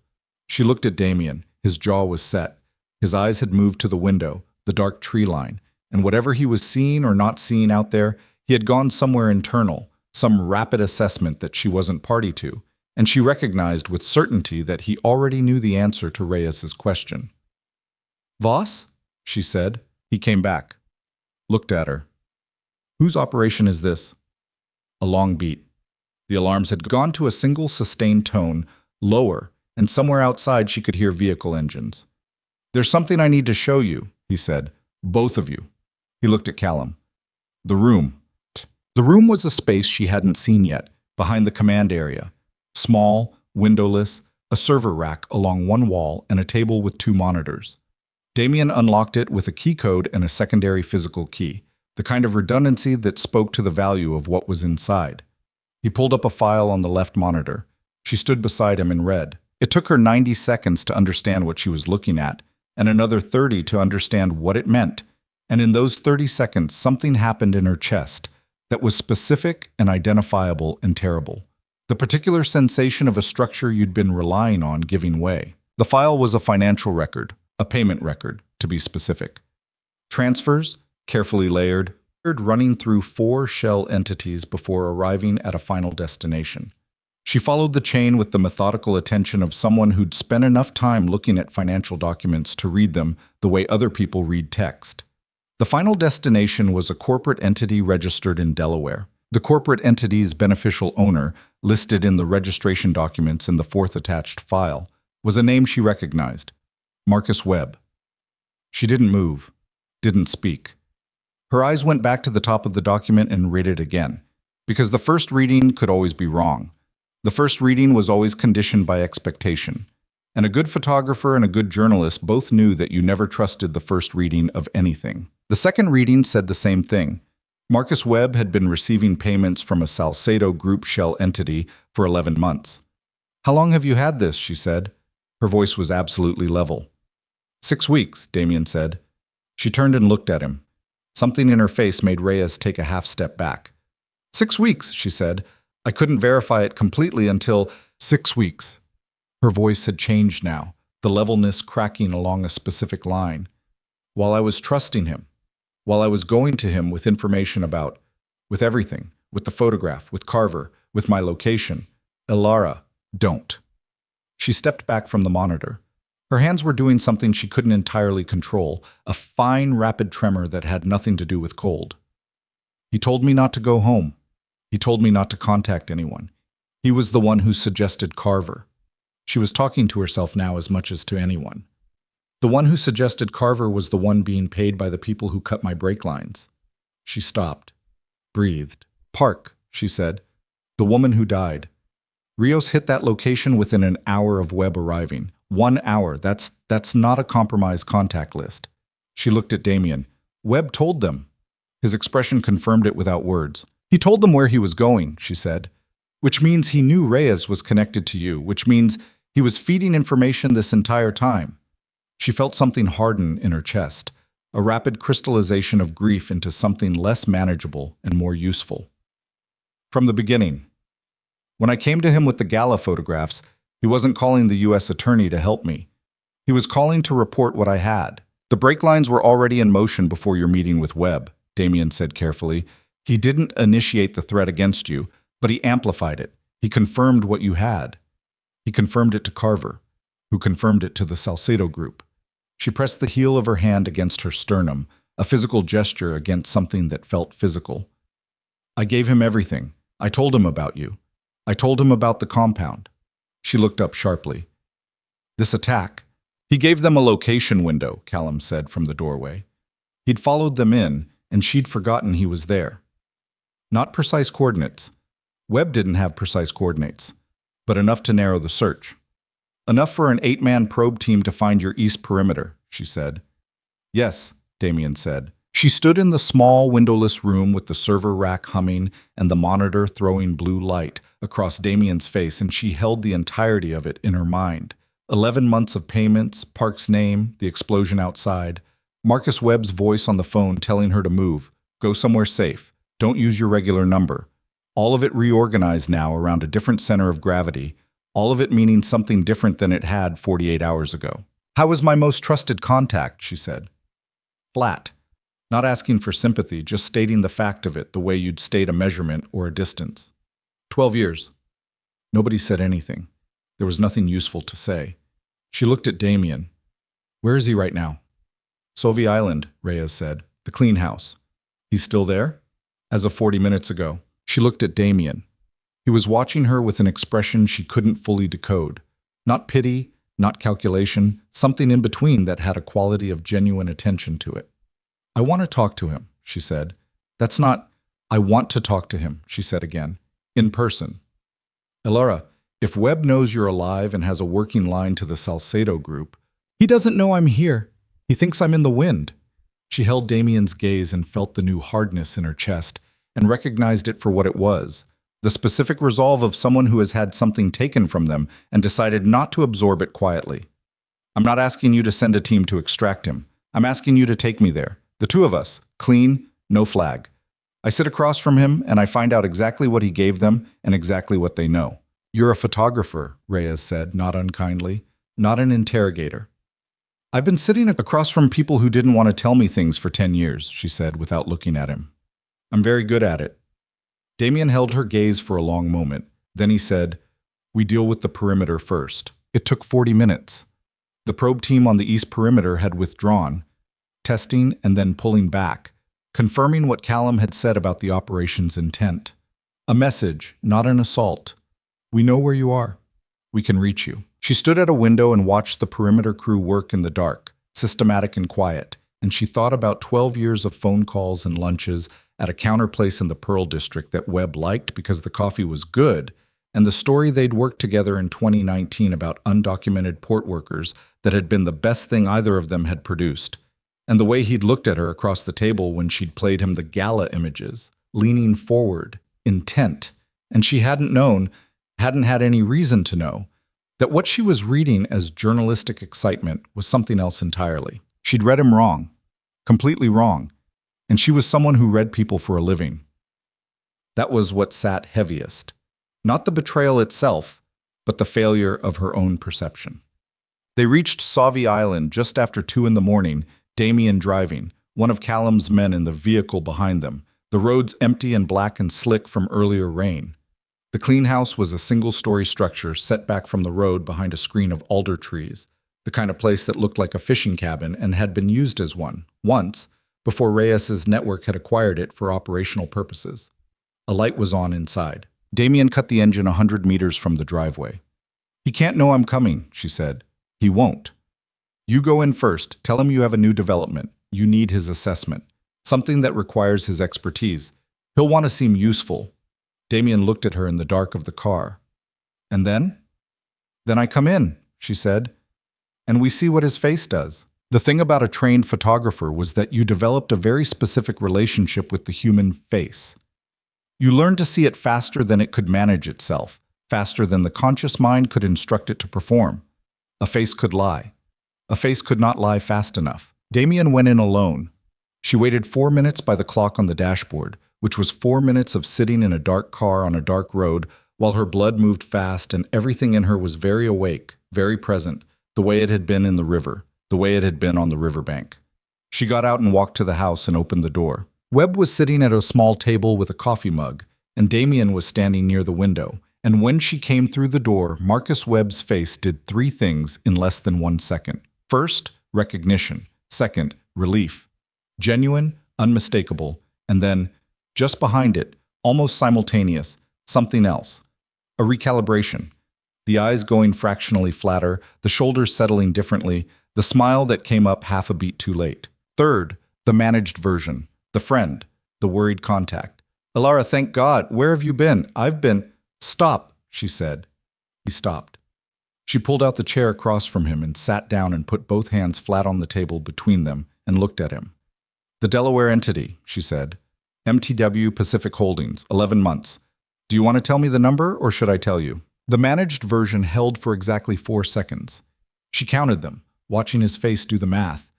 She looked at Damien. His jaw was set. His eyes had moved to the window, the dark tree line, and whatever he was seeing or not seeing out there, he had gone somewhere internal, some rapid assessment that she wasn't party to, and she recognized with certainty that he already knew the answer to Reyes's question. "Voss?" she said. He came back. Looked at her. "Whose operation is this?" A long beat. The alarms had gone to a single sustained tone, lower, and somewhere outside she could hear vehicle engines. "There's something I need to show you," he said. "Both of you." He looked at Callum. The room. The room was a space she hadn't seen yet, behind the command area. Small, windowless, a server rack along one wall and a table with 2 monitors. Damien unlocked it with a key code and a secondary physical key, the kind of redundancy that spoke to the value of what was inside. He pulled up a file on the left monitor. She stood beside him and read. It took her 90 seconds to understand what she was looking at, and another 30 to understand what it meant. And in those 30 seconds, something happened in her chest that was specific and identifiable and terrible. The particular sensation of a structure you'd been relying on giving way. The file was a financial record, a payment record, to be specific. Transfers, carefully layered, running through 4 shell entities before arriving at a final destination. She followed the chain with the methodical attention of someone who'd spent enough time looking at financial documents to read them the way other people read text. The final destination was a corporate entity registered in Delaware. The corporate entity's beneficial owner, listed in the registration documents in the 4th attached file, was a name she recognized. Marcus Webb. She didn't move, didn't speak. Her eyes went back to the top of the document and read it again, because the first reading could always be wrong. The first reading was always conditioned by expectation. And a good photographer and a good journalist both knew that you never trusted the first reading of anything. The second reading said the same thing. Marcus Webb had been receiving payments from a Salcedo Group shell entity for 11 months. "How long have you had this?" she said. Her voice was absolutely level. 6 weeks, Damien said. She turned and looked at him. Something in her face made Reyes take a half step back. 6 weeks, she said. "I couldn't verify it completely until 6 weeks. Her voice had changed now, the levelness cracking along a specific line. "While I was trusting him, while I was going to him with information about, with everything, with the photograph, with Carver, with my location. Ilara, don't." She stepped back from the monitor. Her hands were doing something she couldn't entirely control, a fine, rapid tremor that had nothing to do with cold. "He told me not to go home. He told me not to contact anyone. He was the one who suggested Carver." She was talking to herself now as much as to anyone. The one who suggested Carver was the one being paid by the people who cut my brake lines. She stopped, breathed. Park, she said. The woman who died. Rios hit that location within an hour of Webb arriving. 1 hour. That's not a compromised contact list. She looked at Damien. Webb told them. His expression confirmed it without words. He told them where he was going, she said. Which means he knew Reyes was connected to you, which means he was feeding information this entire time. She felt something harden in her chest, a rapid crystallization of grief into something less manageable and more useful. From the beginning. When I came to him with the gala photographs, he wasn't calling the U.S. attorney to help me. He was calling to report what I had. The brake lines were already in motion before your meeting with Webb, Damien said carefully. He didn't initiate the threat against you, but he amplified it. He confirmed what you had. He confirmed it to Carver, who confirmed it to the Salcedo group. She pressed the heel of her hand against her sternum, a physical gesture against something that felt physical. I gave him everything. I told him about you. I told him about the compound. She looked up sharply. This attack. He gave them a location window, Callum said from the doorway. He'd followed them in, and she'd forgotten he was there. Not precise coordinates. Webb didn't have precise coordinates, but enough to narrow the search. Enough for an 8-man probe team to find your east perimeter, she said. Yes, Damien said. She stood in the small, windowless room with the server rack humming and the monitor throwing blue light across Damien's face, and she held the entirety of it in her mind. 11 months of payments, Park's name, the explosion outside, Marcus Webb's voice on the phone telling her to move, go somewhere safe, don't use your regular number. All of it reorganized now around a different center of gravity, all of it meaning something different than it had 48 hours ago. How was my most trusted contact, she said. Flat. Not asking for sympathy, just stating the fact of it the way you'd state a measurement or a distance. 12 years. Nobody said anything. There was nothing useful to say. She looked at Damien. Where is he right now? Sovi Island, Reyes said. The clean house. He's still there? As of 40 minutes ago. She looked at Damien. He was watching her with an expression she couldn't fully decode. Not pity, not calculation, something in between that had a quality of genuine attention to it. I want to talk to him, she said. That's not, I want to talk to him, she said again. In person. Elara, if Webb knows you're alive and has a working line to the Salcedo group, he doesn't know I'm here. He thinks I'm in the wind. She held Damien's gaze and felt the new hardness in her chest and recognized it for what it was, the specific resolve of someone who has had something taken from them and decided not to absorb it quietly. I'm not asking you to send a team to extract him. I'm asking you to take me there. The two of us, clean, no flag. I sit across from him and I find out exactly what he gave them and exactly what they know. You're a photographer, Reyes said, not unkindly, not an interrogator. I've been sitting across from people who didn't want to tell me things for 10 years, she said without looking at him. I'm very good at it. Damien held her gaze for a long moment. Then he said, we deal with the perimeter first. It took 40 minutes. The probe team on the east perimeter had withdrawn, testing and then pulling back, confirming what Callum had said about the operation's intent. A message, not an assault. We know where you are. We can reach you. She stood at a window and watched the perimeter crew work in the dark, systematic and quiet, and she thought about 12 years of phone calls and lunches at a counterplace in the Pearl District that Webb liked because the coffee was good, and the story they'd worked together in 2019 about undocumented port workers that had been the best thing either of them had produced, and the way he'd looked at her across the table when she'd played him the gala images, leaning forward, intent, and she hadn't had any reason to know, that what she was reading as journalistic excitement was something else entirely. She'd read him wrong, completely wrong, and she was someone who read people for a living. That was what sat heaviest. Not the betrayal itself, but the failure of her own perception. They reached Sovi Island just after 2 a.m, Damien driving, one of Callum's men in the vehicle behind them, the roads empty and black and slick from earlier rain. The clean house was a single-story structure set back from the road behind a screen of alder trees, the kind of place that looked like a fishing cabin and had been used as one, once, before Reyes's network had acquired it for operational purposes. A light was on inside. Damien cut the engine 100 meters from the driveway. He can't know I'm coming, she said. He won't. You go in first. Tell him you have a new development. You need his assessment. Something that requires his expertise. He'll want to seem useful. Damien looked at her in the dark of the car. And then? Then I come in, she said, and we see what his face does. The thing about a trained photographer was that you developed a very specific relationship with the human face. You learned to see it faster than it could manage itself, faster than the conscious mind could instruct it to perform. A face could lie. A face could not lie fast enough. Damien went in alone. She waited 4 minutes by the clock on the dashboard, which was 4 minutes of sitting in a dark car on a dark road, while her blood moved fast and everything in her was very awake, very present, the way it had been in the river, the way it had been on the riverbank. She got out and walked to the house and opened the door. Webb was sitting at a small table with a coffee mug, and Damien was standing near the window. And when she came through the door, Marcus Webb's face did 3 things in less than 1 second. First, recognition. Second, relief. Genuine, unmistakable. And then, just behind it, almost simultaneous, something else. A recalibration. The eyes going fractionally flatter, the shoulders settling differently, the smile that came up half a beat too late. Third, the managed version. The friend. The worried contact. Elara, thank God. Where have you been? I've been... Stop, she said. He stopped. She pulled out the chair across from him and sat down and put both hands flat on the table between them and looked at him. The Delaware entity, she said. MTW Pacific Holdings, 11 months. Do you want to tell me the number, or should I tell you? The managed version held for exactly 4 seconds. She counted them, watching his face do the math.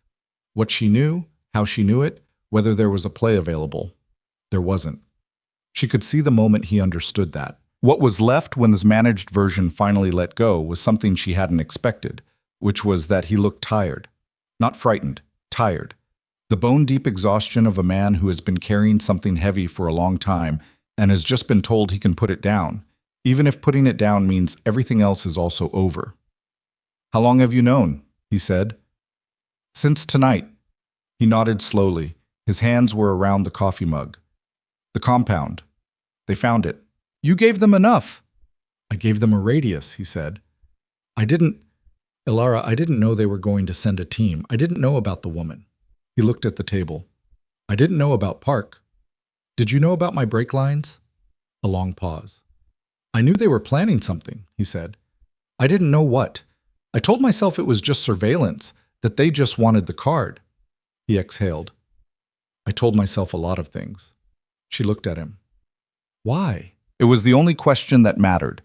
What she knew, how she knew it, whether there was a play available. There wasn't. She could see the moment he understood that. What was left when this managed version finally let go was something she hadn't expected, which was that he looked tired. Not frightened, tired. The bone-deep exhaustion of a man who has been carrying something heavy for a long time and has just been told he can put it down, even if putting it down means everything else is also over. How long have you known? He said. Since tonight. He nodded slowly. His hands were around the coffee mug. The compound. They found it. You gave them enough. I gave them a radius, he said. Elara, I didn't know they were going to send a team. I didn't know about the woman. He looked at the table. I didn't know about Park. Did you know about my brake lines? A long pause. I knew they were planning something, he said. I didn't know what. I told myself it was just surveillance, that they just wanted the card. He exhaled. I told myself a lot of things. She looked at him. Why? It was the only question that mattered.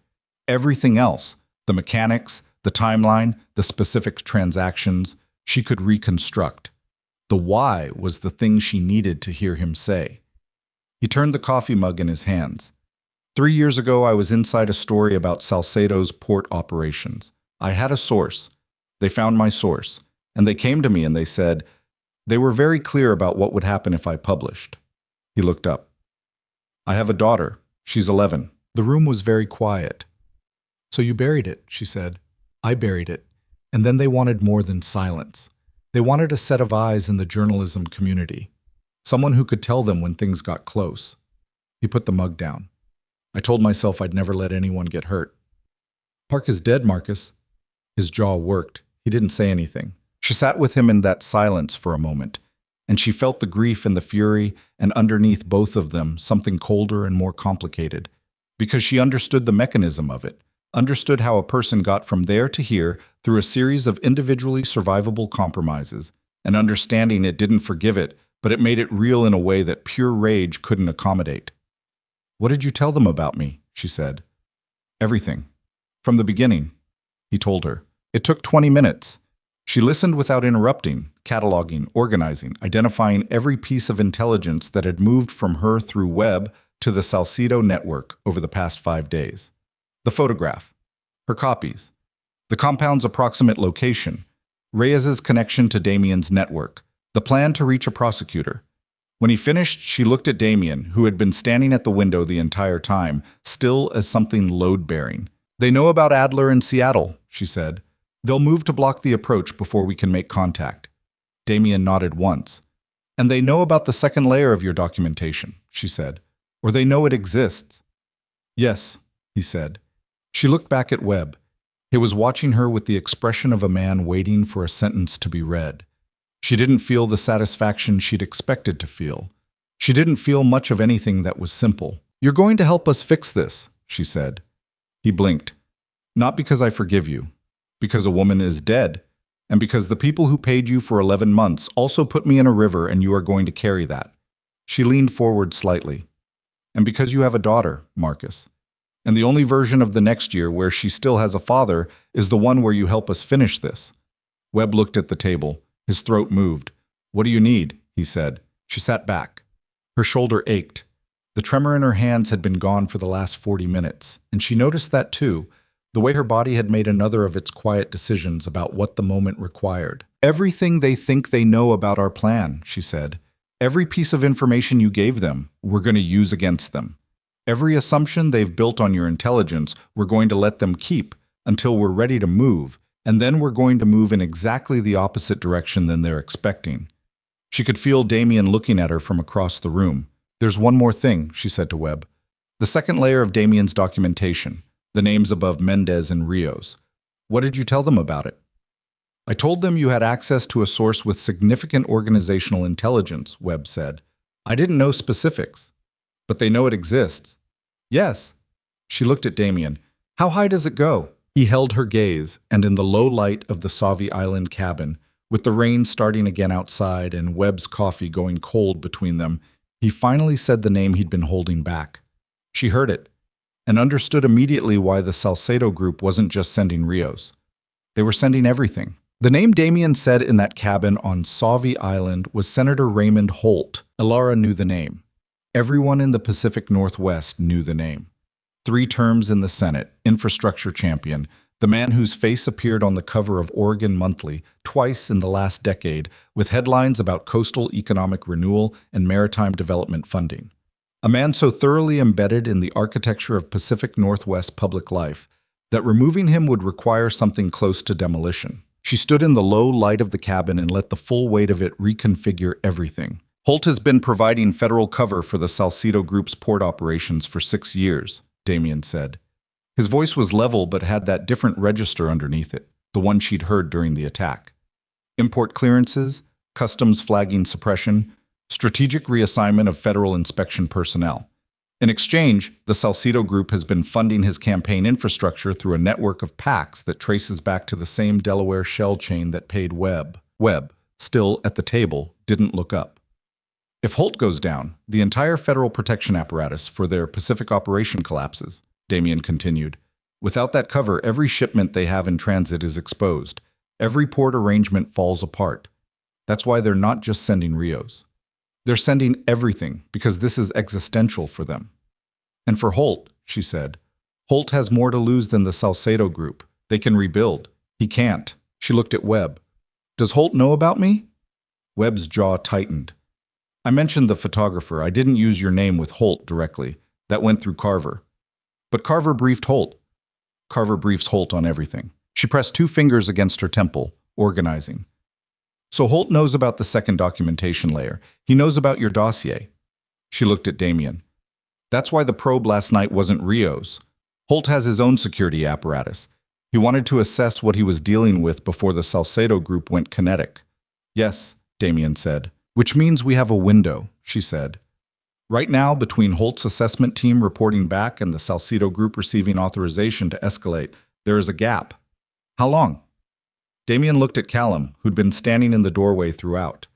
Everything else, the mechanics, the timeline, the specific transactions, she could reconstruct. The why was the thing she needed to hear him say. He turned the coffee mug in his hands. 3 years ago, I was inside a story about Salcedo's port operations. I had a source. They found my source. And they came to me and they said, they were very clear about what would happen if I published. He looked up. I have a daughter. She's 11. The room was very quiet. So you buried it, she said. I buried it. And then they wanted more than silence. They wanted a set of eyes in the journalism community. Someone who could tell them when things got close. He put the mug down. I told myself I'd never let anyone get hurt. Park is dead, Marcus. His jaw worked. He didn't say anything. She sat with him in that silence for a moment, and she felt the grief and the fury, and underneath both of them something colder and more complicated, because she understood the mechanism of it, understood how a person got from there to here through a series of individually survivable compromises, and understanding it didn't forgive it, but it made it real in a way that pure rage couldn't accommodate. What did you tell them about me? She said. Everything. From the beginning, he told her. It took 20 minutes. She listened without interrupting, cataloging, organizing, identifying every piece of intelligence that had moved from her through Webb to the Salcedo network over the past 5 days. The photograph, her copies, the compound's approximate location, Reyes's connection to Damien's network, the plan to reach a prosecutor. When he finished, she looked at Damien, who had been standing at the window the entire time, still as something load-bearing. They know about Adler in Seattle, she said. They'll move to block the approach before we can make contact. Damien nodded once. And they know about the second layer of your documentation, she said. Or they know it exists. Yes, he said. She looked back at Webb. He was watching her with the expression of a man waiting for a sentence to be read. She didn't feel the satisfaction she'd expected to feel. She didn't feel much of anything that was simple. "You're going to help us fix this," she said. He blinked. "Not because I forgive you. Because a woman is dead. And because the people who paid you for 11 months also put me in a river and you are going to carry that." She leaned forward slightly. "And because you have a daughter, Marcus. And the only version of the next year where she still has a father is the one where you help us finish this." Webb looked at the table. His throat moved. "What do you need?" he said. She sat back. Her shoulder ached. The tremor in her hands had been gone for the last 40 minutes, and she noticed that too, the way her body had made another of its quiet decisions about what the moment required. "Everything they think they know about our plan," she said. "Every piece of information you gave them, we're going to use against them. Every assumption they've built on your intelligence, we're going to let them keep until we're ready to move, and then we're going to move in exactly the opposite direction than they're expecting." She could feel Damien looking at her from across the room. "There's one more thing," she said to Webb. "The second layer of Damien's documentation, the names above Mendez and Rios. What did you tell them about it?" "I told them you had access to a source with significant organizational intelligence," Webb said. "I didn't know specifics. But they know it exists." "Yes." She looked at Damien. "How high does it go?" He held her gaze, and in the low light of the Sauvie Island cabin, with the rain starting again outside and Webb's coffee going cold between them, he finally said the name he'd been holding back. She heard it, and understood immediately why the Salcedo group wasn't just sending Rios. They were sending everything. The name Damien said in that cabin on Sauvie Island was Senator Raymond Holt. Elara knew the name. Everyone in the Pacific Northwest knew the name. 3 terms in the Senate, infrastructure champion, the man whose face appeared on the cover of Oregon Monthly twice in the last decade with headlines about coastal economic renewal and maritime development funding. A man so thoroughly embedded in the architecture of Pacific Northwest public life that removing him would require something close to demolition. She stood in the low light of the cabin and let the full weight of it reconfigure everything. "Holt has been providing federal cover for the Salcedo Group's port operations for 6 years, Damien said. His voice was level but had that different register underneath it, the one she'd heard during the attack. Import clearances, customs flagging suppression, strategic reassignment of federal inspection personnel. In exchange, the Salcedo Group has been funding his campaign infrastructure through a network of PACs that traces back to the same Delaware shell chain that paid Webb. Webb, still at the table, didn't look up. If Holt goes down, the entire federal protection apparatus for their Pacific operation collapses, Damien continued. Without that cover, every shipment they have in transit is exposed. Every port arrangement falls apart. That's why they're not just sending Rios. They're sending everything, because this is existential for them. And for Holt, she said, Holt has more to lose than the Salcedo Group. They can rebuild. He can't. She looked at Webb. Does Holt know about me? Webb's jaw tightened. I mentioned the photographer. I didn't use your name with Holt directly. That went through Carver. But Carver briefed Holt. Carver briefs Holt on everything. She pressed 2 fingers against her temple, organizing. So Holt knows about the second documentation layer. He knows about your dossier. She looked at Damien. That's why the probe last night wasn't Rios. Holt has his own security apparatus. He wanted to assess what he was dealing with before the Salcedo Group went kinetic. Yes, Damien said. Which means we have a window, she said. Right now, between Holt's assessment team reporting back and the Salcedo Group receiving authorization to escalate, there is a gap. How long? Damien looked at Callum, who'd been standing in the doorway throughout.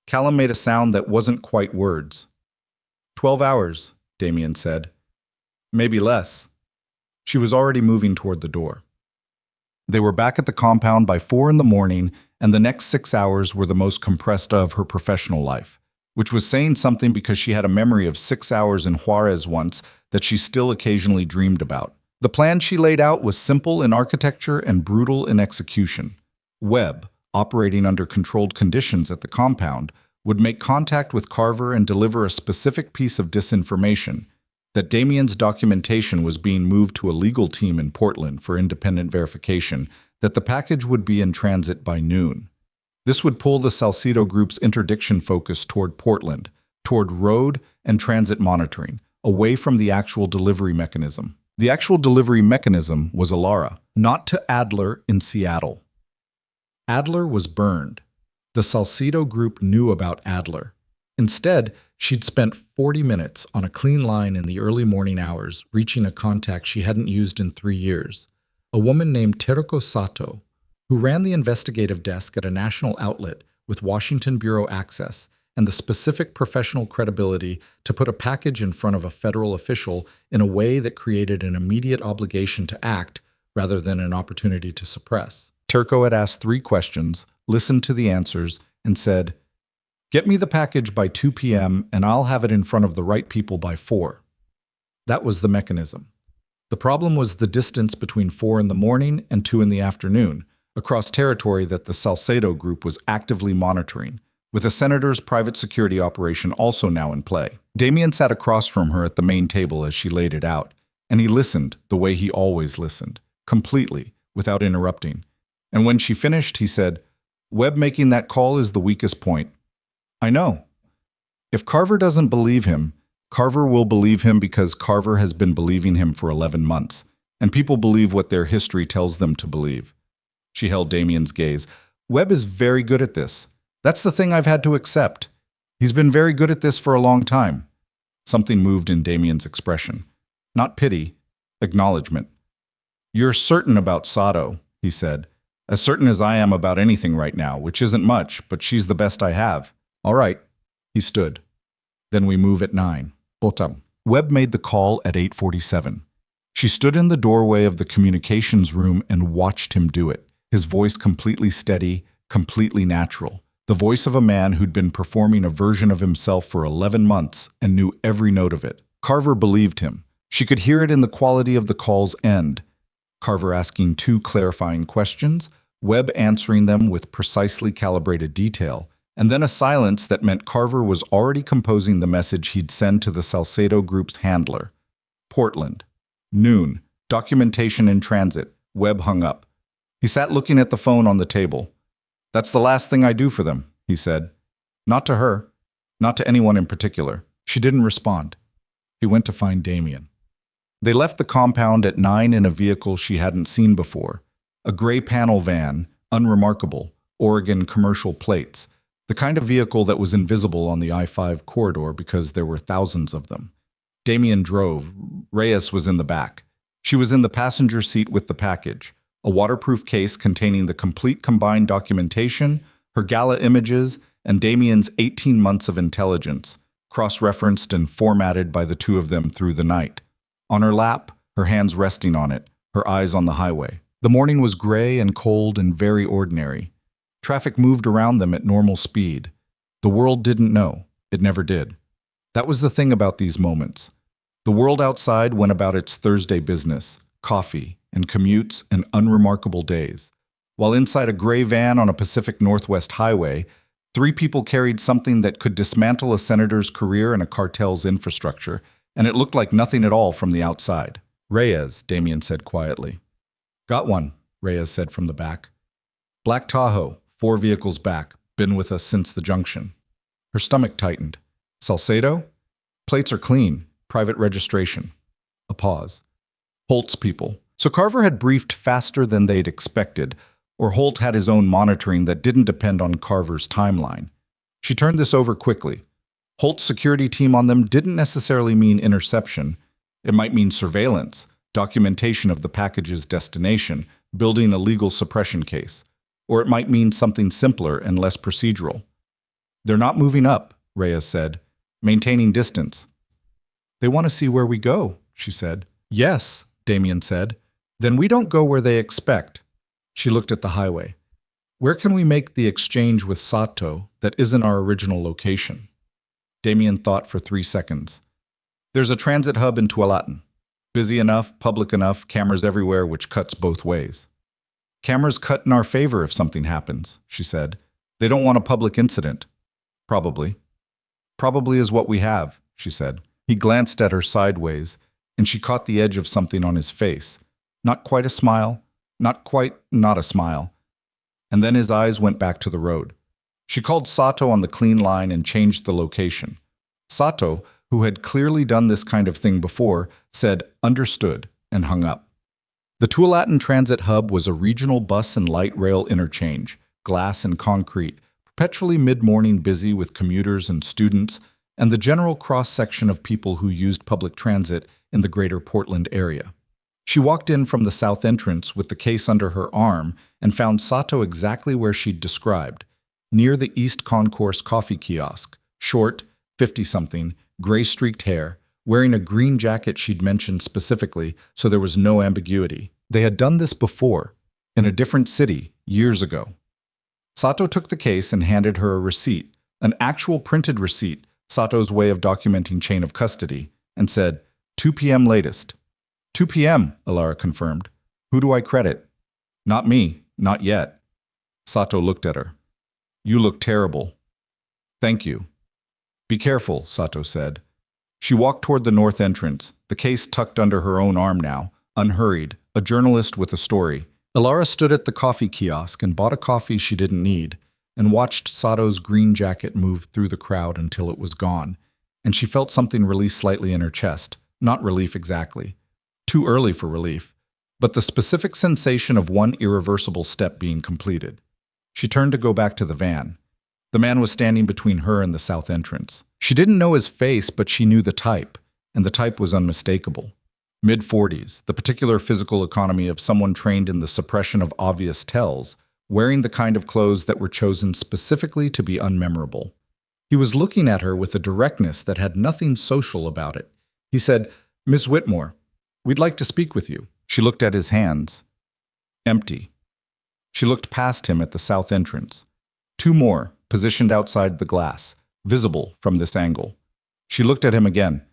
Callum made a sound that wasn't quite words. 12 hours, Damien said. Maybe less. She was already moving toward the door. They were back at the compound by 4 in the morning, and the next 6 hours were the most compressed of her professional life, which was saying something because she had a memory of 6 hours in Juarez once that she still occasionally dreamed about. The plan she laid out was simple in architecture and brutal in execution. Webb, operating under controlled conditions at the compound, would make contact with Carver and deliver a specific piece of disinformation, that Damien's documentation was being moved to a legal team in Portland for independent verification, that the package would be in transit by noon. This would pull the Salcedo Group's interdiction focus toward Portland, toward road and transit monitoring, away from the actual delivery mechanism. The actual delivery mechanism was Alara, not to Adler in Seattle. Adler was burned. The Salcedo group knew about Adler. Instead, she'd spent 40 minutes on a clean line in the early morning hours, reaching a contact she hadn't used in 3 years, a woman named Tereko Sato, who ran the investigative desk at a national outlet with Washington Bureau access and the specific professional credibility to put a package in front of a federal official in a way that created an immediate obligation to act rather than an opportunity to suppress. Tereko had asked 3 questions, listened to the answers, and said, "Get me the package by 2 p.m. and I'll have it in front of the right people by 4. That was the mechanism. The problem was the distance between 4 in the morning and 2 in the afternoon, across territory that the Salcedo group was actively monitoring, with a senator's private security operation also now in play. Damien sat across from her at the main table as she laid it out, and he listened the way he always listened, completely, without interrupting. And when she finished, he said, "Webb making that call is the weakest point. I know. If Carver doesn't believe him, Carver will believe him because Carver has been believing him for 11 months, and people believe what their history tells them to believe." She held Damien's gaze. "Webb is very good at this. That's the thing I've had to accept. He's been very good at this for a long time." Something moved in Damien's expression. Not pity, acknowledgement. "You're certain about Sato," he said. "As certain as I am about anything right now, which isn't much, but she's the best I have." "All right." He stood. "Then we move at 9. Botam." Webb made the call at 8:47. She stood in the doorway of the communications room and watched him do it, his voice completely steady, completely natural. The voice of a man who'd been performing a version of himself for 11 months and knew every note of it. Carver believed him. She could hear it in the quality of the call's end. Carver asking 2 clarifying questions, Webb answering them with precisely calibrated detail, and then a silence that meant Carver was already composing the message he'd send to the Salcedo group's handler. Portland. Noon. Documentation in transit. Webb hung up. He sat looking at the phone on the table. "That's the last thing I do for them," he said. Not to her. Not to anyone in particular. She didn't respond. He went to find Damien. They left the compound at 9 in a vehicle she hadn't seen before. A gray panel van, unremarkable, Oregon commercial plates. The kind of vehicle that was invisible on the I-5 corridor because there were thousands of them. Damien drove. Reyes was in the back. She was in the passenger seat with the package. A waterproof case containing the complete combined documentation, her gala images, and Damien's 18 months of intelligence, cross-referenced and formatted by the 2 of them through the night. On her lap, her hands resting on it, her eyes on the highway. The morning was gray and cold and very ordinary. Traffic moved around them at normal speed. The world didn't know. It never did. That was the thing about these moments. The world outside went about its Thursday business, coffee, and commutes and unremarkable days. While inside a gray van on a Pacific Northwest highway, 3 people carried something that could dismantle a senator's career and a cartel's infrastructure, and it looked like nothing at all from the outside. "Reyes," Damien said quietly. "Got one," Reyes said from the back. "Black Tahoe, 4 vehicles back, been with us since the junction." Her stomach tightened. "Salcedo?" "Plates are clean, private registration." A pause. "Holt's people." So Carver had briefed faster than they'd expected, or Holt had his own monitoring that didn't depend on Carver's timeline. She turned this over quickly. Holt's security team on them didn't necessarily mean interception. It might mean surveillance, documentation of the package's destination, building a legal suppression case. Or it might mean something simpler and less procedural. "They're not moving up," Reyes said, "maintaining distance." "They want to see where we go," she said. "Yes," Damien said. "Then we don't go where they expect." She looked at the highway. "Where can we make the exchange with Sato that isn't our original location?" Damien thought for 3 seconds. "There's a transit hub in Tualatin. Busy enough, public enough, cameras everywhere, which cuts both ways." "Cameras cut in our favor if something happens," she said. "They don't want a public incident." "Probably." "Probably is what we have," she said. He glanced at her sideways, and she caught the edge of something on his face. Not quite a smile, not quite not a smile. And then his eyes went back to the road. She called Sato on the clean line and changed the location. Sato, who had clearly done this kind of thing before, said, "Understood," and hung up. The Tualatin Transit Hub was a regional bus and light rail interchange, glass and concrete, perpetually mid-morning busy with commuters and students, and the general cross-section of people who used public transit in the greater Portland area. She walked in from the south entrance with the case under her arm and found Sato exactly where she'd described, near the East Concourse coffee kiosk, short, 50-something, gray-streaked hair, wearing a green jacket she'd mentioned specifically, so there was no ambiguity. They had done this before, in a different city, years ago. Sato took the case and handed her a receipt, an actual printed receipt, Sato's way of documenting chain of custody, and said, 2 p.m. latest. 2 p.m., Alara confirmed. Who do I credit? Not me, not yet. Sato looked at her. You look terrible. Thank you. Be careful, Sato said. She walked toward the north entrance, the case tucked under her own arm now, unhurried, a journalist with a story. Alara stood at the coffee kiosk and bought a coffee she didn't need, and watched Sato's green jacket move through the crowd until it was gone, and she felt something release slightly in her chest, not relief exactly. Too early for relief, but the specific sensation of one irreversible step being completed. She turned to go back to the van. The man was standing between her and the south entrance. She didn't know his face, but she knew the type, and the type was unmistakable. Mid-40s, the particular physical economy of someone trained in the suppression of obvious tells, wearing the kind of clothes that were chosen specifically to be unmemorable. He was looking at her with a directness that had nothing social about it. He said, Miss Whitmore, we'd like to speak with you. She looked at his hands. Empty. She looked past him at the south entrance. 2 more, positioned outside the glass, visible from this angle. She looked at him again.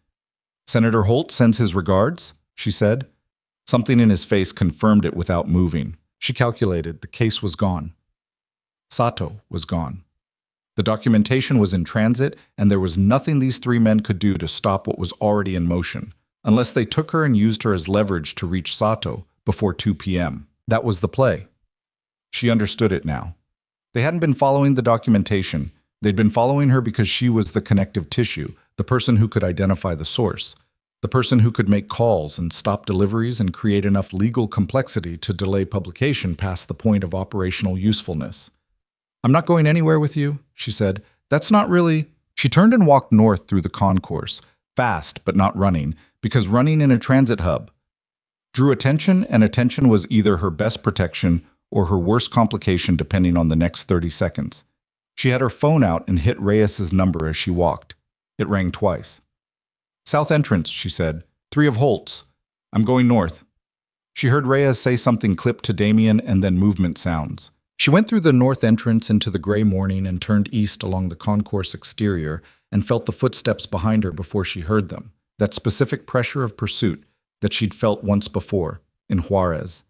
Senator Holt sends his regards, she said. Something in his face confirmed it without moving. She calculated the case was gone. Sato was gone. The documentation was in transit, and there was nothing these 3 men could do to stop what was already in motion, unless they took her and used her as leverage to reach Sato before 2 p.m. That was the play. She understood it now. They hadn't been following the documentation. They'd been following her because she was the connective tissue, the person who could identify the source, the person who could make calls and stop deliveries and create enough legal complexity to delay publication past the point of operational usefulness. I'm not going anywhere with you, she said. That's not really... She turned and walked north through the concourse, fast but not running, because running in a transit hub drew attention, and attention was either her best protection or her worst complication depending on the next 30 seconds. She had her phone out and hit Reyes's number as she walked. It rang twice. South entrance, she said. 3 of Holt's. I'm going north. She heard Reyes say something clipped to Damien and then movement sounds. She went through the north entrance into the gray morning and turned east along the concourse exterior and felt the footsteps behind her before she heard them, that specific pressure of pursuit that she'd felt once before, in Juarez,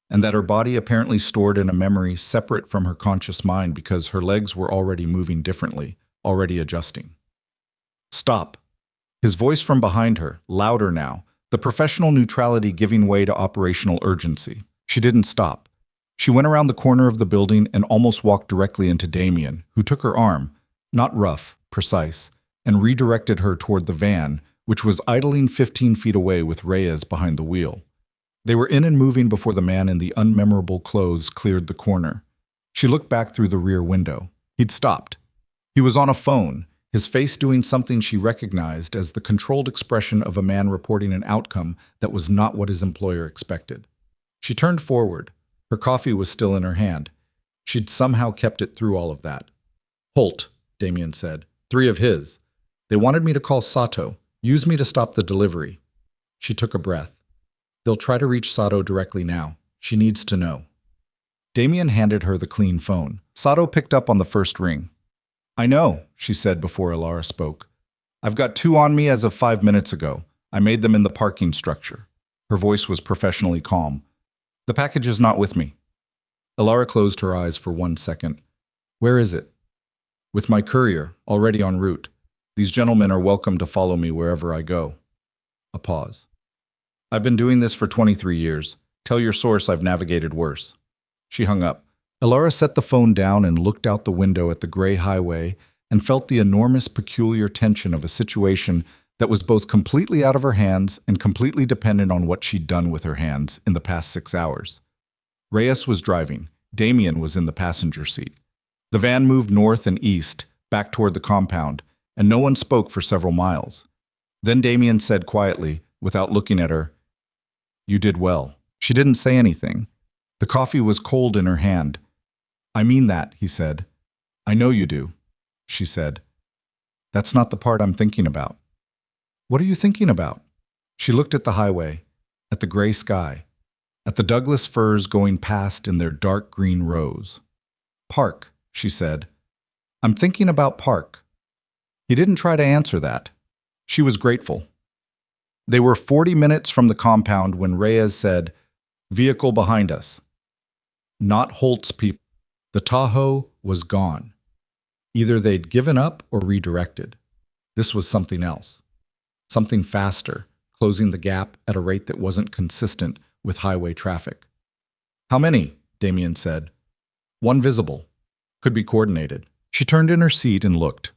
and that her body apparently stored in a memory separate from her conscious mind because her legs were already moving differently, already adjusting. Stop. His voice from behind her, louder now, the professional neutrality giving way to operational urgency. She didn't stop. She went around the corner of the building and almost walked directly into Damien, who took her arm, not rough, precise, and redirected her toward the van, which was idling 15 feet away with Reyes behind the wheel. They were in and moving before the man in the unmemorable clothes cleared the corner. She looked back through the rear window. He'd stopped. He was on a phone, his face doing something she recognized as the controlled expression of a man reporting an outcome that was not what his employer expected. She turned forward. Her coffee was still in her hand. She'd somehow kept it through all of that. Holt, Damien said. 3 of his. They wanted me to call Sato. Use me to stop the delivery. She took a breath. They'll try to reach Sato directly now. She needs to know. Damien handed her the clean phone. Sato picked up on the first ring. I know, she said before Alara spoke. I've got 2 on me as of 5 minutes ago. I made them in the parking structure. Her voice was professionally calm. The package is not with me. Alara closed her eyes for 1 second. Where is it? With my courier, already en route. These gentlemen are welcome to follow me wherever I go. A pause. I've been doing this for 23 years. Tell your source I've navigated worse. She hung up. Alara set the phone down and looked out the window at the gray highway and felt the enormous, peculiar tension of a situation that was both completely out of her hands and completely dependent on what she'd done with her hands in the past 6 hours. Reyes was driving. Damien was in the passenger seat. The van moved north and east, back toward the compound, and no one spoke for several miles. Then Damien said quietly, without looking at her, "You did well." She didn't say anything. The coffee was cold in her hand. "I mean that," he said. "I know you do," she said. "That's not the part I'm thinking about." "What are you thinking about?" She looked at the highway, at the gray sky, at the Douglas firs going past in their dark green rows. "Park," she said. "I'm thinking about Park." He didn't try to answer that. She was grateful. They were 40 minutes from the compound when Reyes said, "Vehicle behind us." Not Holt's people. The Tahoe was gone. Either they'd given up or redirected. This was something else. Something faster, closing the gap at a rate that wasn't consistent with highway traffic. "How many?" Damien said. "One visible. Could be coordinated." She turned in her seat and looked.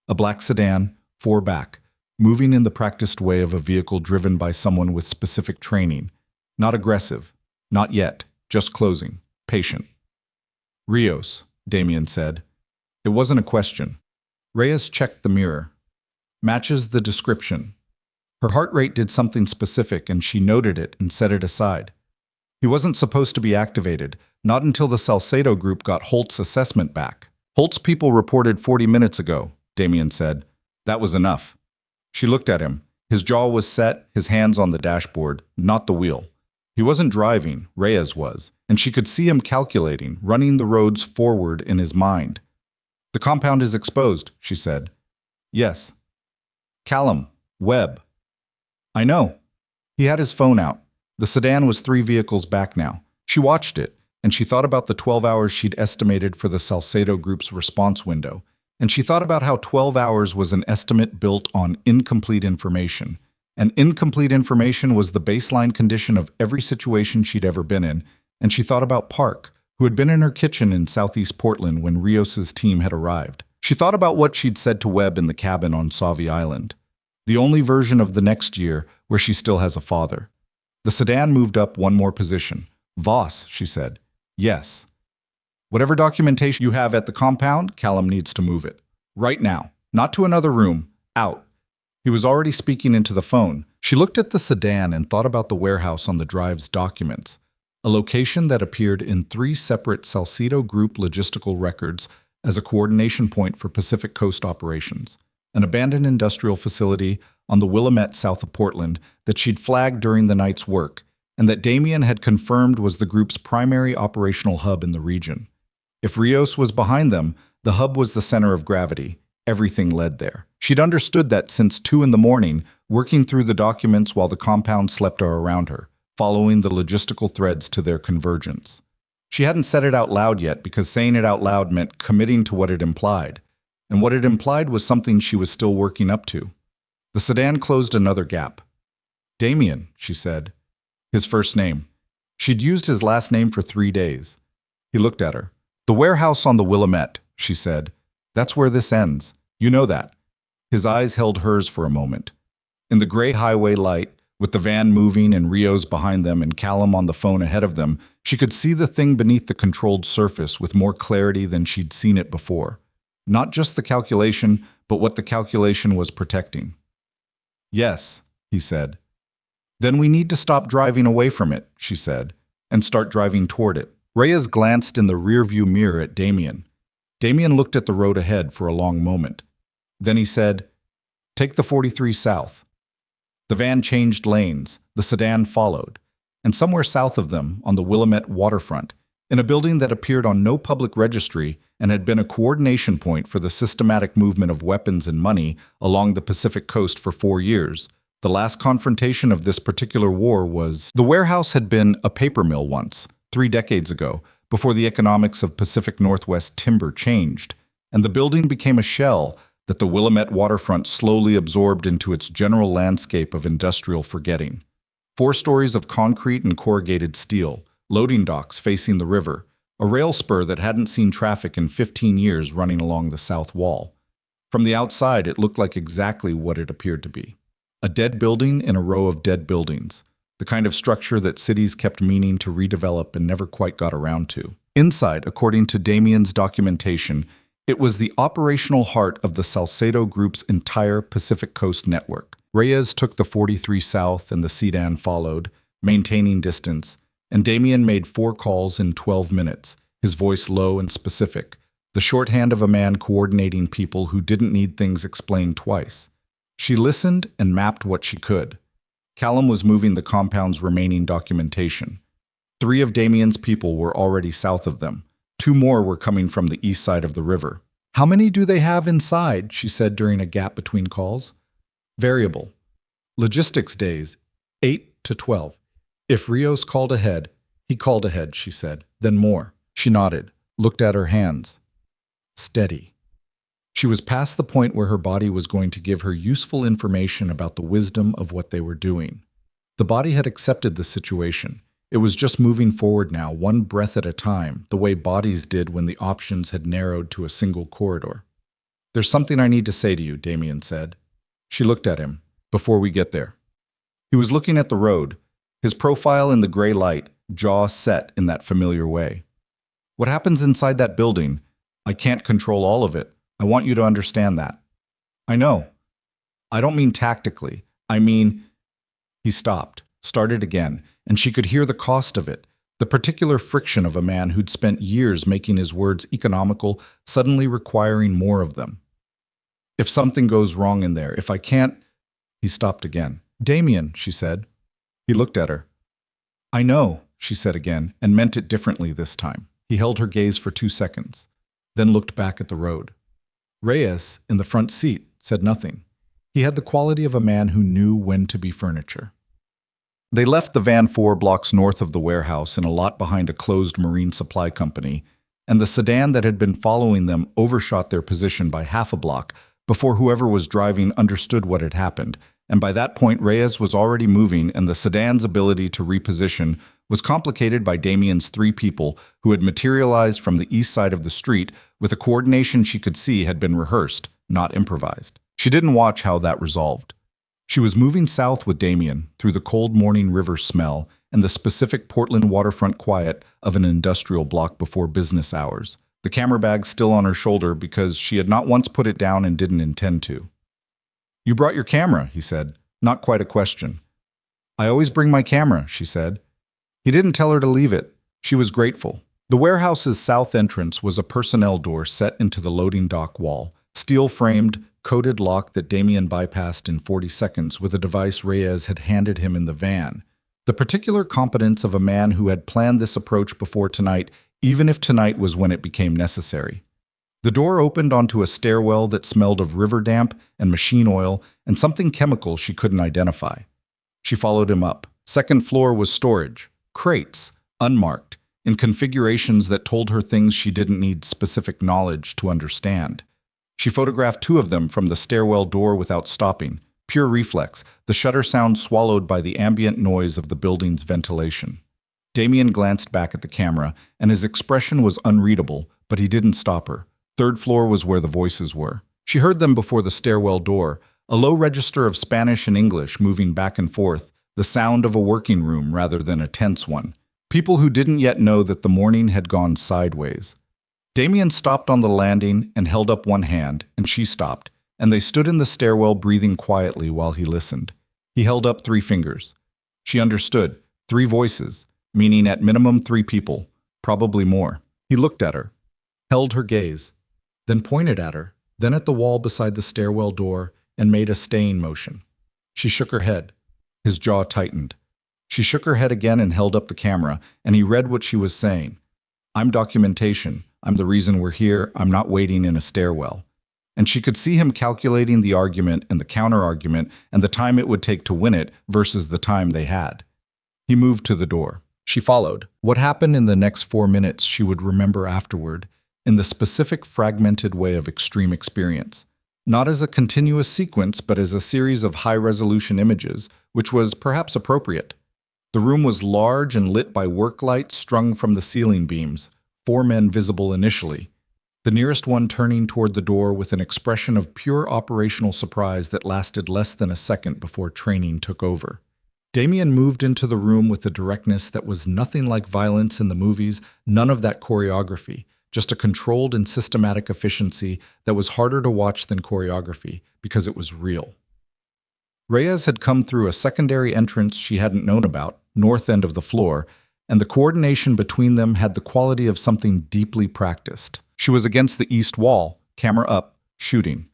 A black sedan, four back, moving in the practiced way of a vehicle driven by someone with specific training. Not aggressive. Not yet. Just closing. Patient. "Rios," Damien said. It wasn't a question. Reyes checked the mirror. "Matches the description." Her heart rate did something specific, and she noted it and set it aside. He wasn't supposed to be activated, not until the Salcedo group got Holt's assessment back. "Holt's people reported 40 minutes ago," Damien said. "That was enough." She looked at him. His jaw was set, his hands on the dashboard, not the wheel. He wasn't driving, Reyes was, and she could see him calculating, running the roads forward in his mind. "The compound is exposed," she said. "Yes." "Callum, Webb." "I know." He had his phone out. The sedan was 3 vehicles back now. She watched it, and she thought about the 12 hours she'd estimated for the Salcedo group's response window. And she thought about how 12 hours was an estimate built on incomplete information. And incomplete information was the baseline condition of every situation she'd ever been in. And she thought about Park, who had been in her kitchen in southeast Portland when Rios's team had arrived. She thought about what she'd said to Webb in the cabin on Sauvie Island. The only version of the next year where she still has a father. The sedan moved up one more position. "Voss," she said. "Yes." "Whatever documentation you have at the compound, Callum needs to move it. Right now. Not to another room. Out." He was already speaking into the phone. She looked at the sedan and thought about the warehouse on the drive's documents, a location that appeared in 3 separate Salcedo Group logistical records as a coordination point for Pacific Coast operations, an abandoned industrial facility on the Willamette south of Portland that she'd flagged during the night's work, and that Damien had confirmed was the group's primary operational hub in the region. If Rios was behind them, the hub was the center of gravity. Everything led there. She'd understood that since 2 in the morning, working through the documents while the compound slept around her, following the logistical threads to their convergence. She hadn't said it out loud yet because saying it out loud meant committing to what it implied. And what it implied was something she was still working up to. The sedan closed another gap. "Damien," she said. His first name. She'd used his last name for 3 days. He looked at her. "The warehouse on the Willamette," she said. "That's where this ends. You know that." His eyes held hers for a moment. In the gray highway light, with the van moving and Rios behind them and Callum on the phone ahead of them, she could see the thing beneath the controlled surface with more clarity than she'd seen it before. Not just the calculation, but what the calculation was protecting. "Yes," he said. "Then we need to stop driving away from it," she said, "and start driving toward it." Reyes glanced in the rearview mirror at Damien. Damien looked at the road ahead for a long moment. Then he said, "Take the 43 south." The van changed lanes. The sedan followed. And somewhere south of them, on the Willamette waterfront, in a building that appeared on no public registry and had been a coordination point for the systematic movement of weapons and money along the Pacific coast for 4 years, the last confrontation of this particular war was... The warehouse had been a paper mill once, 3 decades ago, before the economics of Pacific Northwest timber changed, and the building became a shell that the Willamette waterfront slowly absorbed into its general landscape of industrial forgetting. 4 stories of concrete and corrugated steel, loading docks facing the river, a rail spur that hadn't seen traffic in 15 years running along the south wall. From the outside, it looked like exactly what it appeared to be. A dead building in a row of dead buildings, the kind of structure that cities kept meaning to redevelop and never quite got around to. Inside, according to Damien's documentation, it was the operational heart of the Salcedo Group's entire Pacific Coast network. Reyes took the 43 South and the sedan followed, maintaining distance, and Damien made 4 calls in 12 minutes, his voice low and specific, the shorthand of a man coordinating people who didn't need things explained twice. She listened and mapped what she could. Callum was moving the compound's remaining documentation. 3 of Damien's people were already south of them. 2 more were coming from the east side of the river. "How many do they have inside?" she said during a gap between calls. "Variable. Logistics days, 8 to 12. If Rios called ahead, he called ahead," she said. "Then more." She nodded, looked at her hands. Steady. She was past the point where her body was going to give her useful information about the wisdom of what they were doing. The body had accepted the situation. It was just moving forward now, one breath at a time, the way bodies did when the options had narrowed to a single corridor. "There's something I need to say to you," Damien said. She looked at him. "Before we get there." He was looking at the road, his profile in the gray light, jaw set in that familiar way. "What happens inside that building? I can't control all of it. I want you to understand that." "I know. I don't mean tactically. I mean—" He stopped, started again, and she could hear the cost of it, the particular friction of a man who'd spent years making his words economical, suddenly requiring more of them. "If something goes wrong in there, if I can't—" He stopped again. "Damien," she said. He looked at her. "I know," she said again, and meant it differently this time. He held her gaze for 2 seconds, then looked back at the road. Reyes, in the front seat, said nothing. He had the quality of a man who knew when to be furniture. They left the van 4 blocks north of the warehouse in a lot behind a closed marine supply company, and the sedan that had been following them overshot their position by half a block before whoever was driving understood what had happened, and by that point Reyes was already moving, and the sedan's ability to reposition was complicated by Damien's 3 people who had materialized from the east side of the street with a coordination she could see had been rehearsed, not improvised. She didn't watch how that resolved. She was moving south with Damien, through the cold morning river smell and the specific Portland waterfront quiet of an industrial block before business hours, the camera bag still on her shoulder because she had not once put it down and didn't intend to. "You brought your camera," he said, not quite a question. "I always bring my camera," she said. He didn't tell her to leave it. She was grateful. The warehouse's south entrance was a personnel door set into the loading dock wall, steel-framed, coded lock that Damien bypassed in 40 seconds with a device Reyes had handed him in the van. The particular competence of a man who had planned this approach before tonight, even if tonight was when it became necessary. The door opened onto a stairwell that smelled of river damp and machine oil and something chemical she couldn't identify. She followed him up. Second floor was storage. Crates, unmarked, in configurations that told her things she didn't need specific knowledge to understand. She photographed 2 of them from the stairwell door without stopping. Pure reflex, the shutter sound swallowed by the ambient noise of the building's ventilation. Damien glanced back at the camera, and his expression was unreadable, but he didn't stop her. Third floor was where the voices were. She heard them before the stairwell door, a low register of Spanish and English moving back and forth, the sound of a working room rather than a tense one. People who didn't yet know that the morning had gone sideways. Damien stopped on the landing and held up one hand, and she stopped, and they stood in the stairwell breathing quietly while he listened. He held up 3 fingers. She understood. 3 voices, meaning at minimum 3 people, probably more. He looked at her, held her gaze, then pointed at her, then at the wall beside the stairwell door, and made a staying motion. She shook her head. His jaw tightened. She shook her head again and held up the camera, and he read what she was saying. "I'm documentation. I'm the reason we're here. I'm not waiting in a stairwell." And she could see him calculating the argument and the counter-argument and the time it would take to win it versus the time they had. He moved to the door. She followed. What happened in the next 4 minutes she would remember afterward, in the specific fragmented way of extreme experience. Not as a continuous sequence, but as a series of high-resolution images, which was perhaps appropriate. The room was large and lit by work lights strung from the ceiling beams, 4 men visible initially. the nearest one turning toward the door with an expression of pure operational surprise that lasted less than a second before training took over. Damien moved into the room with a directness that was nothing like violence in the movies, none of that choreography, just a controlled and systematic efficiency that was harder to watch than choreography because it was real. Reyes had come through a secondary entrance she hadn't known about, north end of the floor, and the coordination between them had the quality of something deeply practiced. She was against the east wall, camera up, shooting.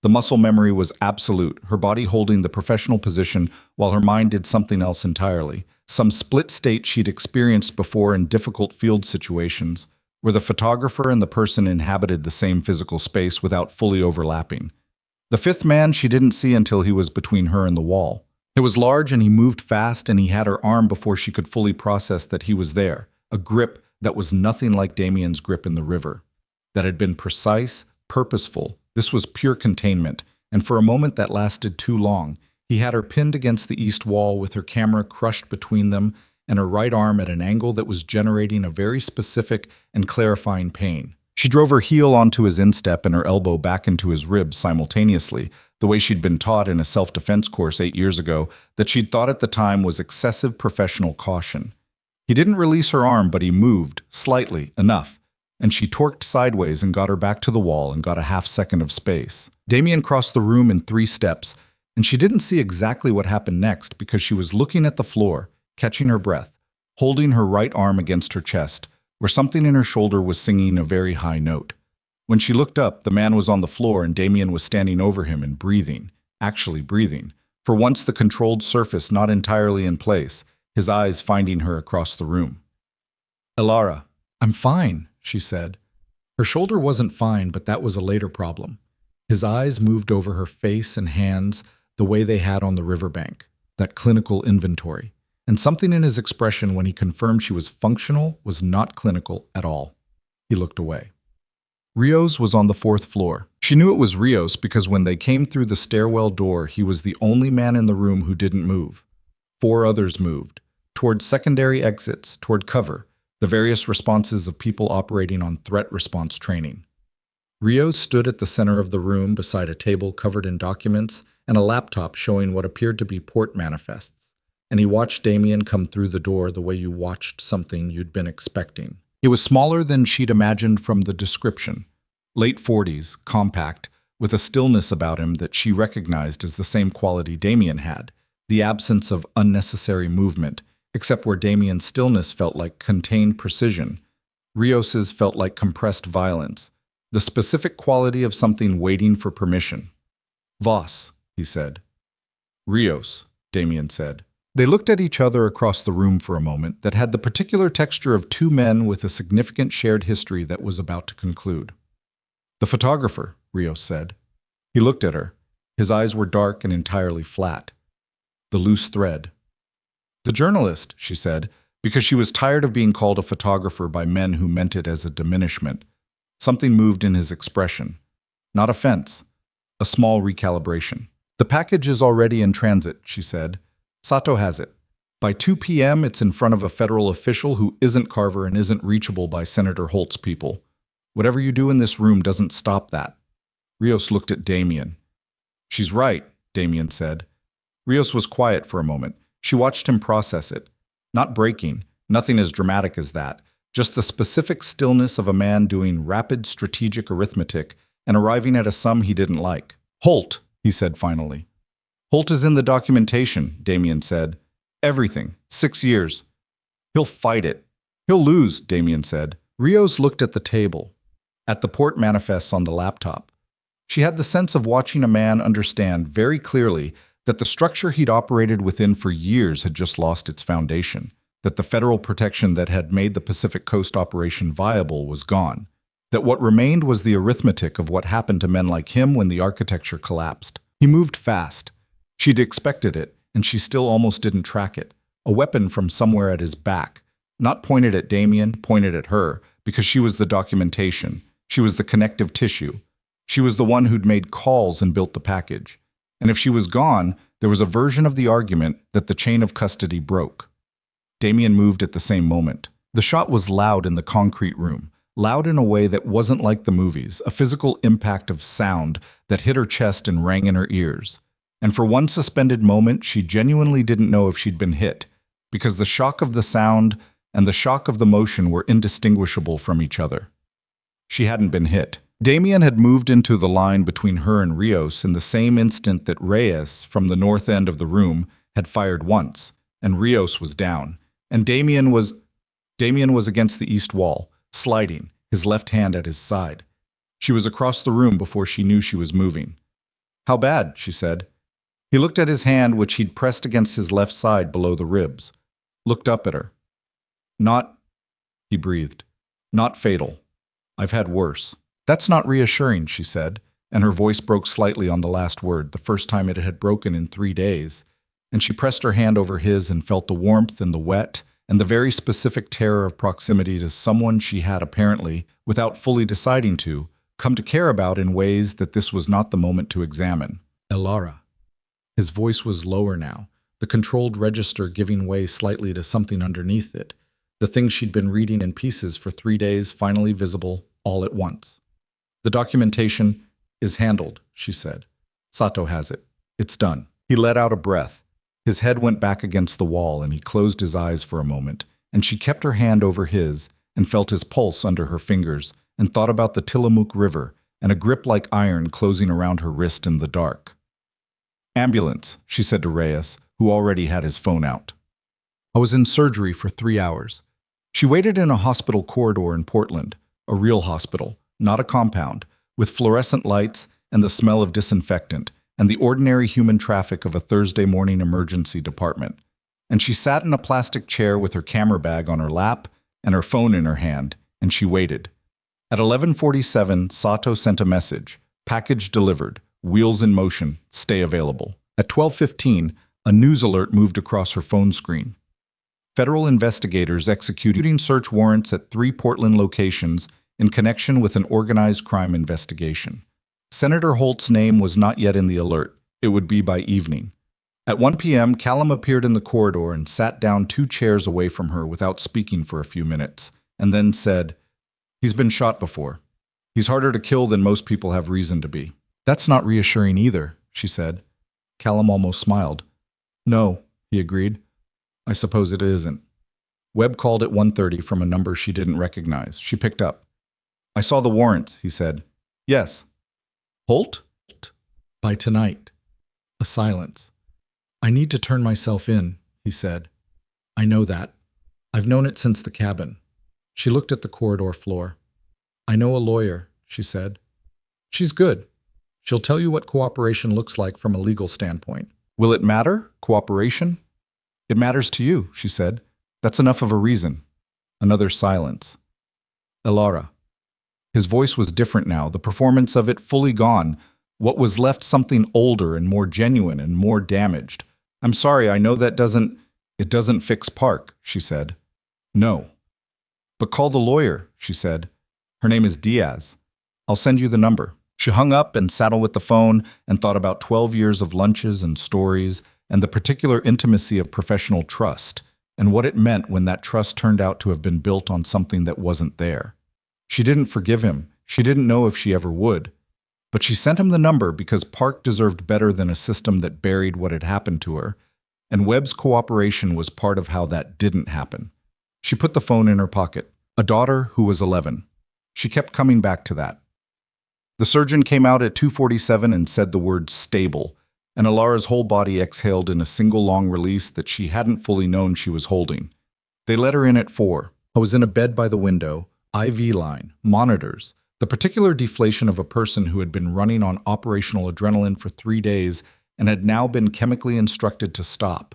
The muscle memory was absolute, her body holding the professional position while her mind did something else entirely, some split state she'd experienced before in difficult field situations, where the photographer and the person inhabited the same physical space without fully overlapping. The fifth man she didn't see until he was between her and the wall. It was large and he moved fast and he had her arm before she could fully process that he was there, a grip that was nothing like Damien's grip in the river. That had been precise, purposeful. This was pure containment, and for a moment that lasted too long. He had her pinned against the east wall with her camera crushed between them and her right arm at an angle that was generating a very specific and clarifying pain. She drove her heel onto his instep and her elbow back into his ribs simultaneously, the way she'd been taught in a self-defense course 8 years ago that she'd thought at the time was excessive professional caution. He didn't release her arm, but he moved, slightly, enough, and she torqued sideways and got her back to the wall and got a half-second of space. Damien crossed the room in 3 steps, and she didn't see exactly what happened next because she was looking at the floor, catching her breath, holding her right arm against her chest, where something in her shoulder was singing a very high note. When she looked up, the man was on the floor and Damien was standing over him and breathing, actually breathing. For once the controlled surface not entirely in place, his eyes finding her across the room. "Elara, I'm fine," she said. Her shoulder wasn't fine, but that was a later problem. His eyes moved over her face and hands the way they had on the riverbank, that clinical inventory. And something in his expression when he confirmed she was functional was not clinical at all. He looked away. Rios was on the 4th floor. She knew it was Rios because when they came through the stairwell door, he was the only man in the room who didn't move. 4 others moved, toward secondary exits, toward cover, the various responses of people operating on threat response training. Rios stood at the center of the room beside a table covered in documents and a laptop showing what appeared to be port manifests. And he watched Damien come through the door the way you watched something you'd been expecting. It was smaller than she'd imagined from the description. Late 40s, compact, with a stillness about him that she recognized as the same quality Damien had, the absence of unnecessary movement, except where Damien's stillness felt like contained precision. Rios's felt like compressed violence, the specific quality of something waiting for permission. "Voss," he said. "Rios," Damien said. They looked at each other across the room for a moment that had the particular texture of 2 men with a significant shared history that was about to conclude. "The photographer," Rios said. He looked at her. His eyes were dark and entirely flat. "The loose thread." "The journalist," she said, because she was tired of being called a photographer by men who meant it as a diminishment. Something moved in his expression. Not offense. A small recalibration. "The package is already in transit," she said. "Sato has it. By 2 p.m. it's in front of a federal official who isn't Carver and isn't reachable by Senator Holt's people. Whatever you do in this room doesn't stop that." Rios looked at Damien. "She's right," Damien said. Rios was quiet for a moment. She watched him process it. Not breaking, nothing as dramatic as that, just the specific stillness of a man doing rapid strategic arithmetic and arriving at a sum he didn't like. "Holt," he said finally. "Holt is in the documentation," Damien said. "Everything. 6 years. He'll fight it." "He'll lose," Damien said. Rios looked at the table, at the port manifests on the laptop. She had the sense of watching a man understand very clearly that the structure he'd operated within for years had just lost its foundation, that the federal protection that had made the Pacific Coast operation viable was gone, that what remained was the arithmetic of what happened to men like him when the architecture collapsed. He moved fast. She'd expected it, and she still almost didn't track it. A weapon from somewhere at his back, not pointed at Damien, pointed at her, because she was the documentation. She was the connective tissue. She was the one who'd made calls and built the package. And if she was gone, there was a version of the argument that the chain of custody broke. Damien moved at the same moment. The shot was loud in the concrete room, loud in a way that wasn't like the movies, a physical impact of sound that hit her chest and rang in her ears. And for one suspended moment, she genuinely didn't know if she'd been hit, because the shock of the sound and the shock of the motion were indistinguishable from each other. She hadn't been hit. Damien had moved into the line between her and Rios in the same instant that Reyes, from the north end of the room, had fired once, and Rios was down, and Damien was against the east wall, sliding, his left hand at his side. She was across the room before she knew she was moving. "How bad?" she said. He looked at his hand, which he'd pressed against his left side below the ribs. Looked up at her. "Not," he breathed. "Not fatal. I've had worse." "That's not reassuring," she said, and her voice broke slightly on the last word, the first time it had broken in 3 days. And she pressed her hand over his and felt the warmth and the wet, and the very specific terror of proximity to someone she had apparently, without fully deciding to, come to care about in ways that this was not the moment to examine. "Elara." His voice was lower now, the controlled register giving way slightly to something underneath it, the thing she'd been reading in pieces for 3 days finally visible all at once. "The documentation is handled," she said. "Sato has it. It's done." He let out a breath. His head went back against the wall, and he closed his eyes for a moment, and she kept her hand over his, and felt his pulse under her fingers, and thought about the Tillamook River, and a grip like iron closing around her wrist in the dark. "Ambulance," she said to Reyes, who already had his phone out. "I was in surgery for 3 hours." She waited in a hospital corridor in Portland, a real hospital, not a compound, with fluorescent lights and the smell of disinfectant, and the ordinary human traffic of a Thursday morning emergency department. And she sat in a plastic chair with her camera bag on her lap and her phone in her hand, and she waited. At 11:47, Sato sent a message. "Package delivered. Wheels in motion. Stay available." At 12:15, a news alert moved across her phone screen. Federal investigators executing search warrants at 3 Portland locations in connection with an organized crime investigation. Senator Holt's name was not yet in the alert. It would be by evening. At 1 p.m., Callum appeared in the corridor and sat down 2 chairs away from her without speaking for a few minutes, and then said, "He's been shot before. He's harder to kill than most people have reason to be." "That's not reassuring either," she said. Callum almost smiled. "No," he agreed. "I suppose it isn't." Webb called at 1:30 from a number she didn't recognize. She picked up. "I saw the warrants," he said. "Yes." "Holt?" "By tonight." A silence. "I need to turn myself in," he said. "I know that. I've known it since the cabin." She looked at the corridor floor. "I know a lawyer," she said. "She's good. She'll tell you what cooperation looks like from a legal standpoint." "Will it matter? Cooperation?" "It matters to you," she said. "That's enough of a reason." Another silence. "Elara." His voice was different now, the performance of it fully gone. What was left something older and more genuine and more damaged. "I'm sorry, I know that it doesn't fix Park," she said. "No." "But call the lawyer," she said. "Her name is Diaz. I'll send you the number." She hung up and saddled with the phone and thought about 12 years of lunches and stories and the particular intimacy of professional trust and what it meant when that trust turned out to have been built on something that wasn't there. She didn't forgive him. She didn't know if she ever would. But she sent him the number because Park deserved better than a system that buried what had happened to her, and Webb's cooperation was part of how that didn't happen. She put the phone in her pocket. A daughter who was 11. She kept coming back to that. The surgeon came out at 2:47 and said the word stable, and Elara's whole body exhaled in a single long release that she hadn't fully known she was holding. They let her in at 4. I was in a bed by the window, IV line, monitors, the particular deflation of a person who had been running on operational adrenaline for 3 days and had now been chemically instructed to stop.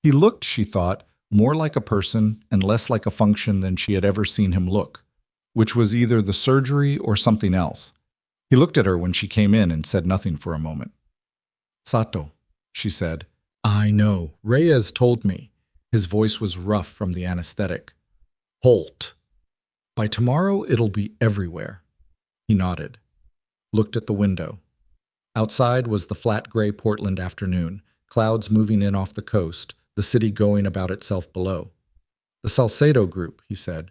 He looked, she thought, more like a person and less like a function than she had ever seen him look, which was either the surgery or something else. He looked at her when she came in and said nothing for a moment. "Sato," she said. "I know. Reyes told me." His voice was rough from the anesthetic. "Holt. By tomorrow it'll be everywhere." He nodded. Looked at the window. Outside was the flat gray Portland afternoon, clouds moving in off the coast, the city going about itself below. "The Salcedo group," he said.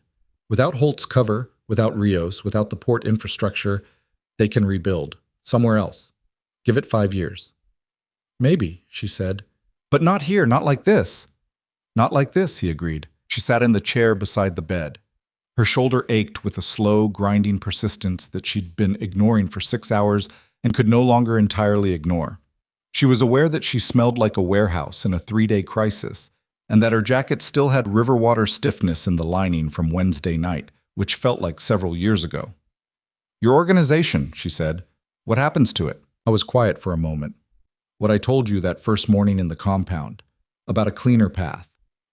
"Without Holt's cover, without Rios, without the port infrastructure, they can rebuild. Somewhere else. Give it 5 years. Maybe, she said. But not here, not like this. Not like this, he agreed. She sat in the chair beside the bed. Her shoulder ached with a slow, grinding persistence that she'd been ignoring for 6 hours and could no longer entirely ignore. She was aware that she smelled like a warehouse in a 3-day crisis, and that her jacket still had river water stiffness in the lining from Wednesday night, which felt like several years ago. Your organization, she said. What happens to it? I was quiet for a moment. What I told you that first morning in the compound, about a cleaner path.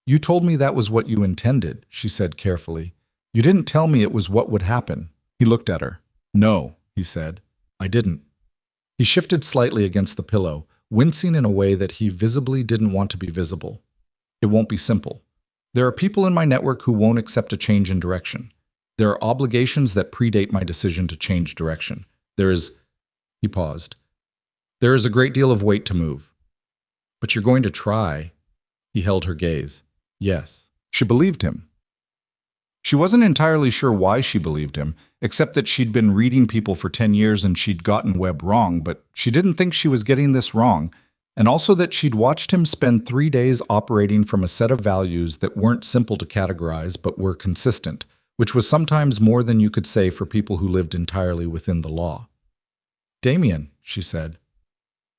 You told me that was what you intended, she said carefully. You didn't tell me it was what would happen. He looked at her. No, he said. I didn't. He shifted slightly against the pillow, wincing in a way that he visibly didn't want to be visible. It won't be simple. There are people in my network who won't accept a change in direction. There are obligations that predate my decision to change direction. He paused. There is a great deal of weight to move. But you're going to try. He held her gaze. Yes. She believed him. She wasn't entirely sure why she believed him, except that she'd been reading people for 10 years and she'd gotten Webb wrong, but she didn't think she was getting this wrong, and also that she'd watched him spend 3 days operating from a set of values that weren't simple to categorize but were consistent, which was sometimes more than you could say for people who lived entirely within the law. Damien, she said.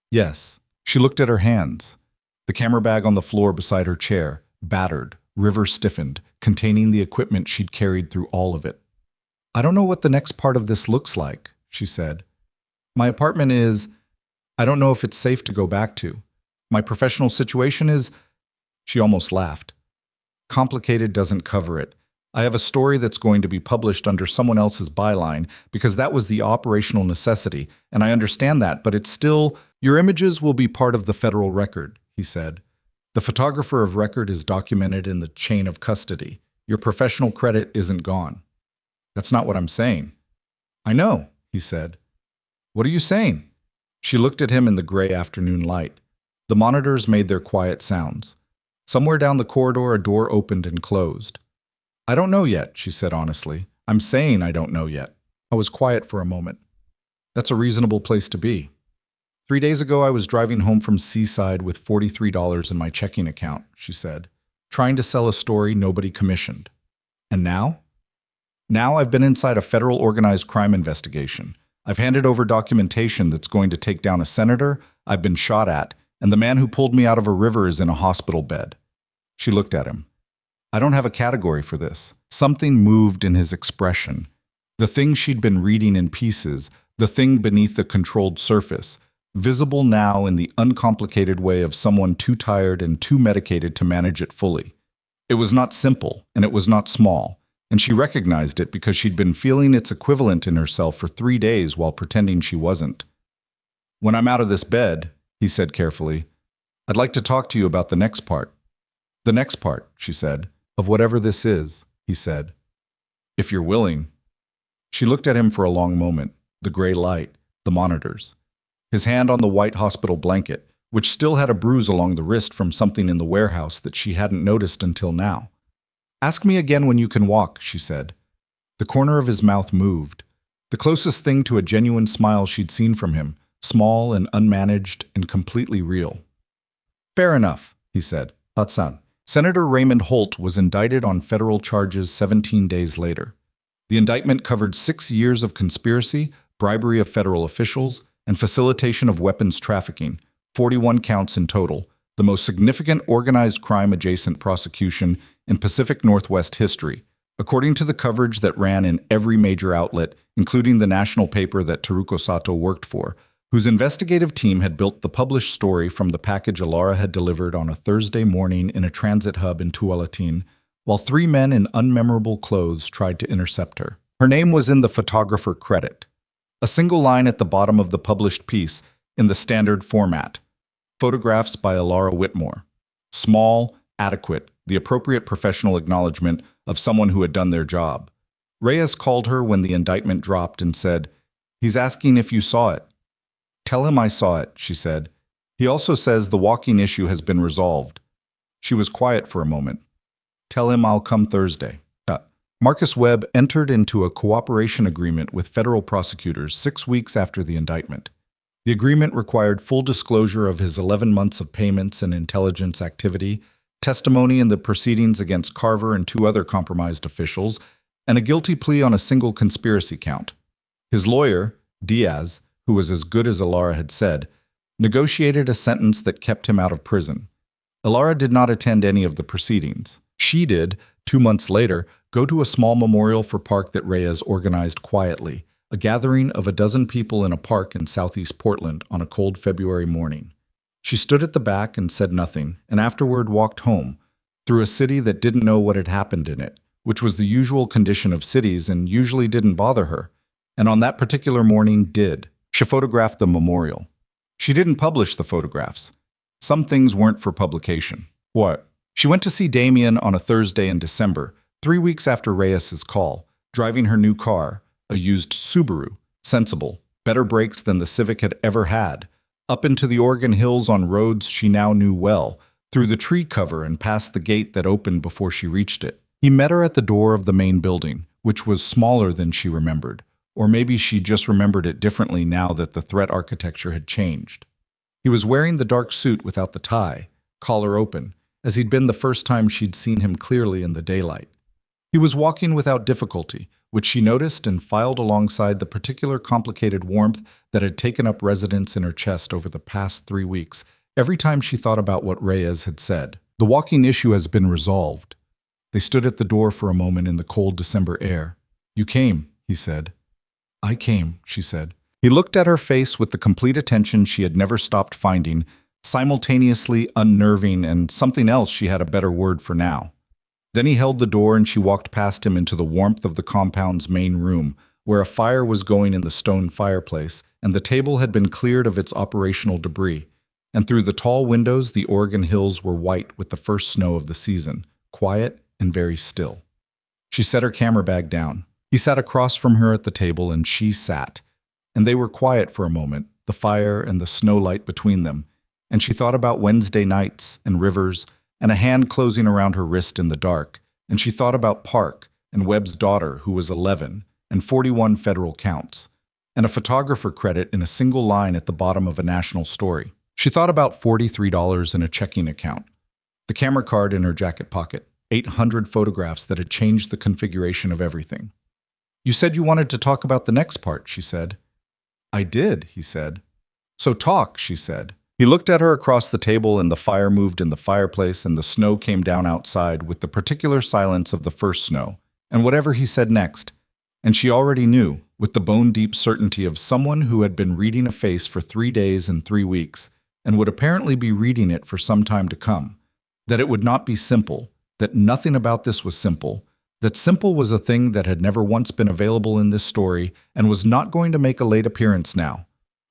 Yes. She looked at her hands. The camera bag on the floor beside her chair, battered, river stiffened, containing the equipment she'd carried through all of it. I don't know what the next part of this looks like, she said. My apartment is... I don't know if it's safe to go back to. My professional situation is... She almost laughed. Complicated doesn't cover it. I have a story that's going to be published under someone else's byline because that was the operational necessity, and I understand that, but it's still... Your images will be part of the federal record, he said. The photographer of record is documented in the chain of custody. Your professional credit isn't gone. That's not what I'm saying. I know, he said. What are you saying? She looked at him in the gray afternoon light. The monitors made their quiet sounds. Somewhere down the corridor, a door opened and closed. I don't know yet, she said honestly. I'm saying I don't know yet. I was quiet for a moment. That's a reasonable place to be. 3 days ago, I was driving home from Seaside with $43 in my checking account, she said, trying to sell a story nobody commissioned. And now? Now I've been inside a federal organized crime investigation. I've handed over documentation that's going to take down a senator, I've been shot at, and the man who pulled me out of a river is in a hospital bed. She looked at him. I don't have a category for this. Something moved in his expression. The thing she'd been reading in pieces, the thing beneath the controlled surface, visible now in the uncomplicated way of someone too tired and too medicated to manage it fully. It was not simple, and it was not small, and she recognized it because she'd been feeling its equivalent in herself for 3 days while pretending she wasn't. When I'm out of this bed, he said carefully, I'd like to talk to you about the next part. The next part, she said, of whatever this is, he said. If you're willing. She looked at him for a long moment, the gray light, the monitors. His hand on the white hospital blanket, which still had a bruise along the wrist from something in the warehouse that she hadn't noticed until now. Ask me again when you can walk, she said. The corner of his mouth moved, the closest thing to a genuine smile she'd seen from him, small and unmanaged and completely real. Fair enough, he said. Hatsan. Senator Raymond Holt was indicted on federal charges 17 days later. The indictment covered 6 years of conspiracy, bribery of federal officials, and facilitation of weapons trafficking, 41 counts in total, the most significant organized crime-adjacent prosecution in Pacific Northwest history, according to the coverage that ran in every major outlet, including the national paper that Taruko Sato worked for, whose investigative team had built the published story from the package Alara had delivered on a Thursday morning in a transit hub in Tualatin, while 3 men in unmemorable clothes tried to intercept her. Her name was in the photographer credit. A single line at the bottom of the published piece in the standard format. Photographs by Alara Whitmore. Small, adequate, the appropriate professional acknowledgement of someone who had done their job. Reyes called her when the indictment dropped and said, He's asking if you saw it. Tell him I saw it, she said. He also says the walking issue has been resolved. She was quiet for a moment. Tell him I'll come Thursday. Marcus Webb entered into a cooperation agreement with federal prosecutors 6 weeks after the indictment. The agreement required full disclosure of his 11 months of payments and intelligence activity, testimony in the proceedings against Carver and two other compromised officials, and a guilty plea on a single conspiracy count. His lawyer, Diaz, who was as good as Ilara had said, negotiated a sentence that kept him out of prison. Ilara did not attend any of the proceedings. She did, 2 months later, go to a small memorial for Park that Reyes organized quietly, a gathering of a dozen people in a park in southeast Portland on a cold February morning. She stood at the back and said nothing, and afterward walked home, through a city that didn't know what had happened in it, which was the usual condition of cities and usually didn't bother her, and on that particular morning did. She photographed the memorial. She didn't publish the photographs. Some things weren't for publication. What? She went to see Damien on a Thursday in December, 3 weeks after Reyes's call, driving her new car, a used Subaru, sensible, better brakes than the Civic had ever had, up into the Oregon Hills on roads she now knew well, through the tree cover and past the gate that opened before she reached it. He met her at the door of the main building, which was smaller than she remembered, or maybe she just remembered it differently now that the threat architecture had changed. He was wearing the dark suit without the tie, collar open, as he'd been the first time she'd seen him clearly in the daylight. He was walking without difficulty, which she noticed and filed alongside the particular complicated warmth that had taken up residence in her chest over the past 3 weeks, every time she thought about what Reyes had said. The walking issue has been resolved. They stood at the door for a moment in the cold December air. You came, he said. I came, she said. He looked at her face with the complete attention she had never stopped finding, simultaneously unnerving and something else she had a better word for now. Then he held the door and she walked past him into the warmth of the compound's main room, where a fire was going in the stone fireplace, and the table had been cleared of its operational debris. And through the tall windows, the Oregon hills were white with the first snow of the season, quiet and very still. She set her camera bag down. He sat across from her at the table, and she sat. And they were quiet for a moment, the fire and the snow light between them, and she thought about Wednesday nights and rivers and a hand closing around her wrist in the dark, and she thought about Park and Webb's daughter, who was 11, and 41 federal counts, and a photographer credit in a single line at the bottom of a national story. She thought about $43 in a checking account, the camera card in her jacket pocket, 800 photographs that had changed the configuration of everything. You said you wanted to talk about the next part, she said. I did, he said. So talk, she said. He looked at her across the table, and the fire moved in the fireplace, and the snow came down outside with the particular silence of the first snow, and whatever he said next. And she already knew, with the bone-deep certainty of someone who had been reading a face for 3 days and 3 weeks, and would apparently be reading it for some time to come, that it would not be simple, that nothing about this was simple, that simple was a thing that had never once been available in this story and was not going to make a late appearance now.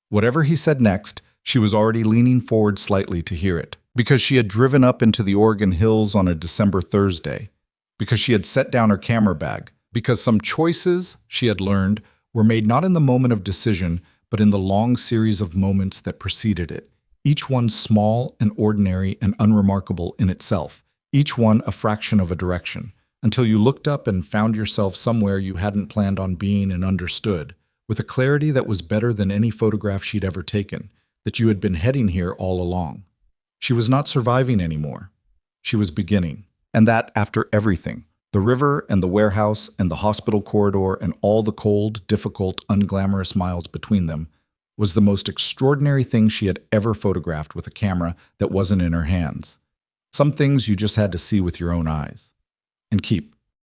Whatever he said next, she was already leaning forward slightly to hear it, because she had driven up into the Oregon hills on a December Thursday, because she had set down her camera bag, because some choices, she had learned, were made not in the moment of decision, but in the long series of moments that preceded it, each one small and ordinary and unremarkable in itself, each one a fraction of a direction, until you looked up and found yourself somewhere you hadn't planned on being and understood, with a clarity that was better than any photograph she'd ever taken, that you had been heading here all along. She was not surviving anymore. She was beginning. And that after everything, the river and the warehouse and the hospital corridor and all the cold, difficult, unglamorous miles between them, was the most extraordinary thing she had ever photographed with a camera that wasn't in her hands. Some things you just had to see with your own eyes. And keep.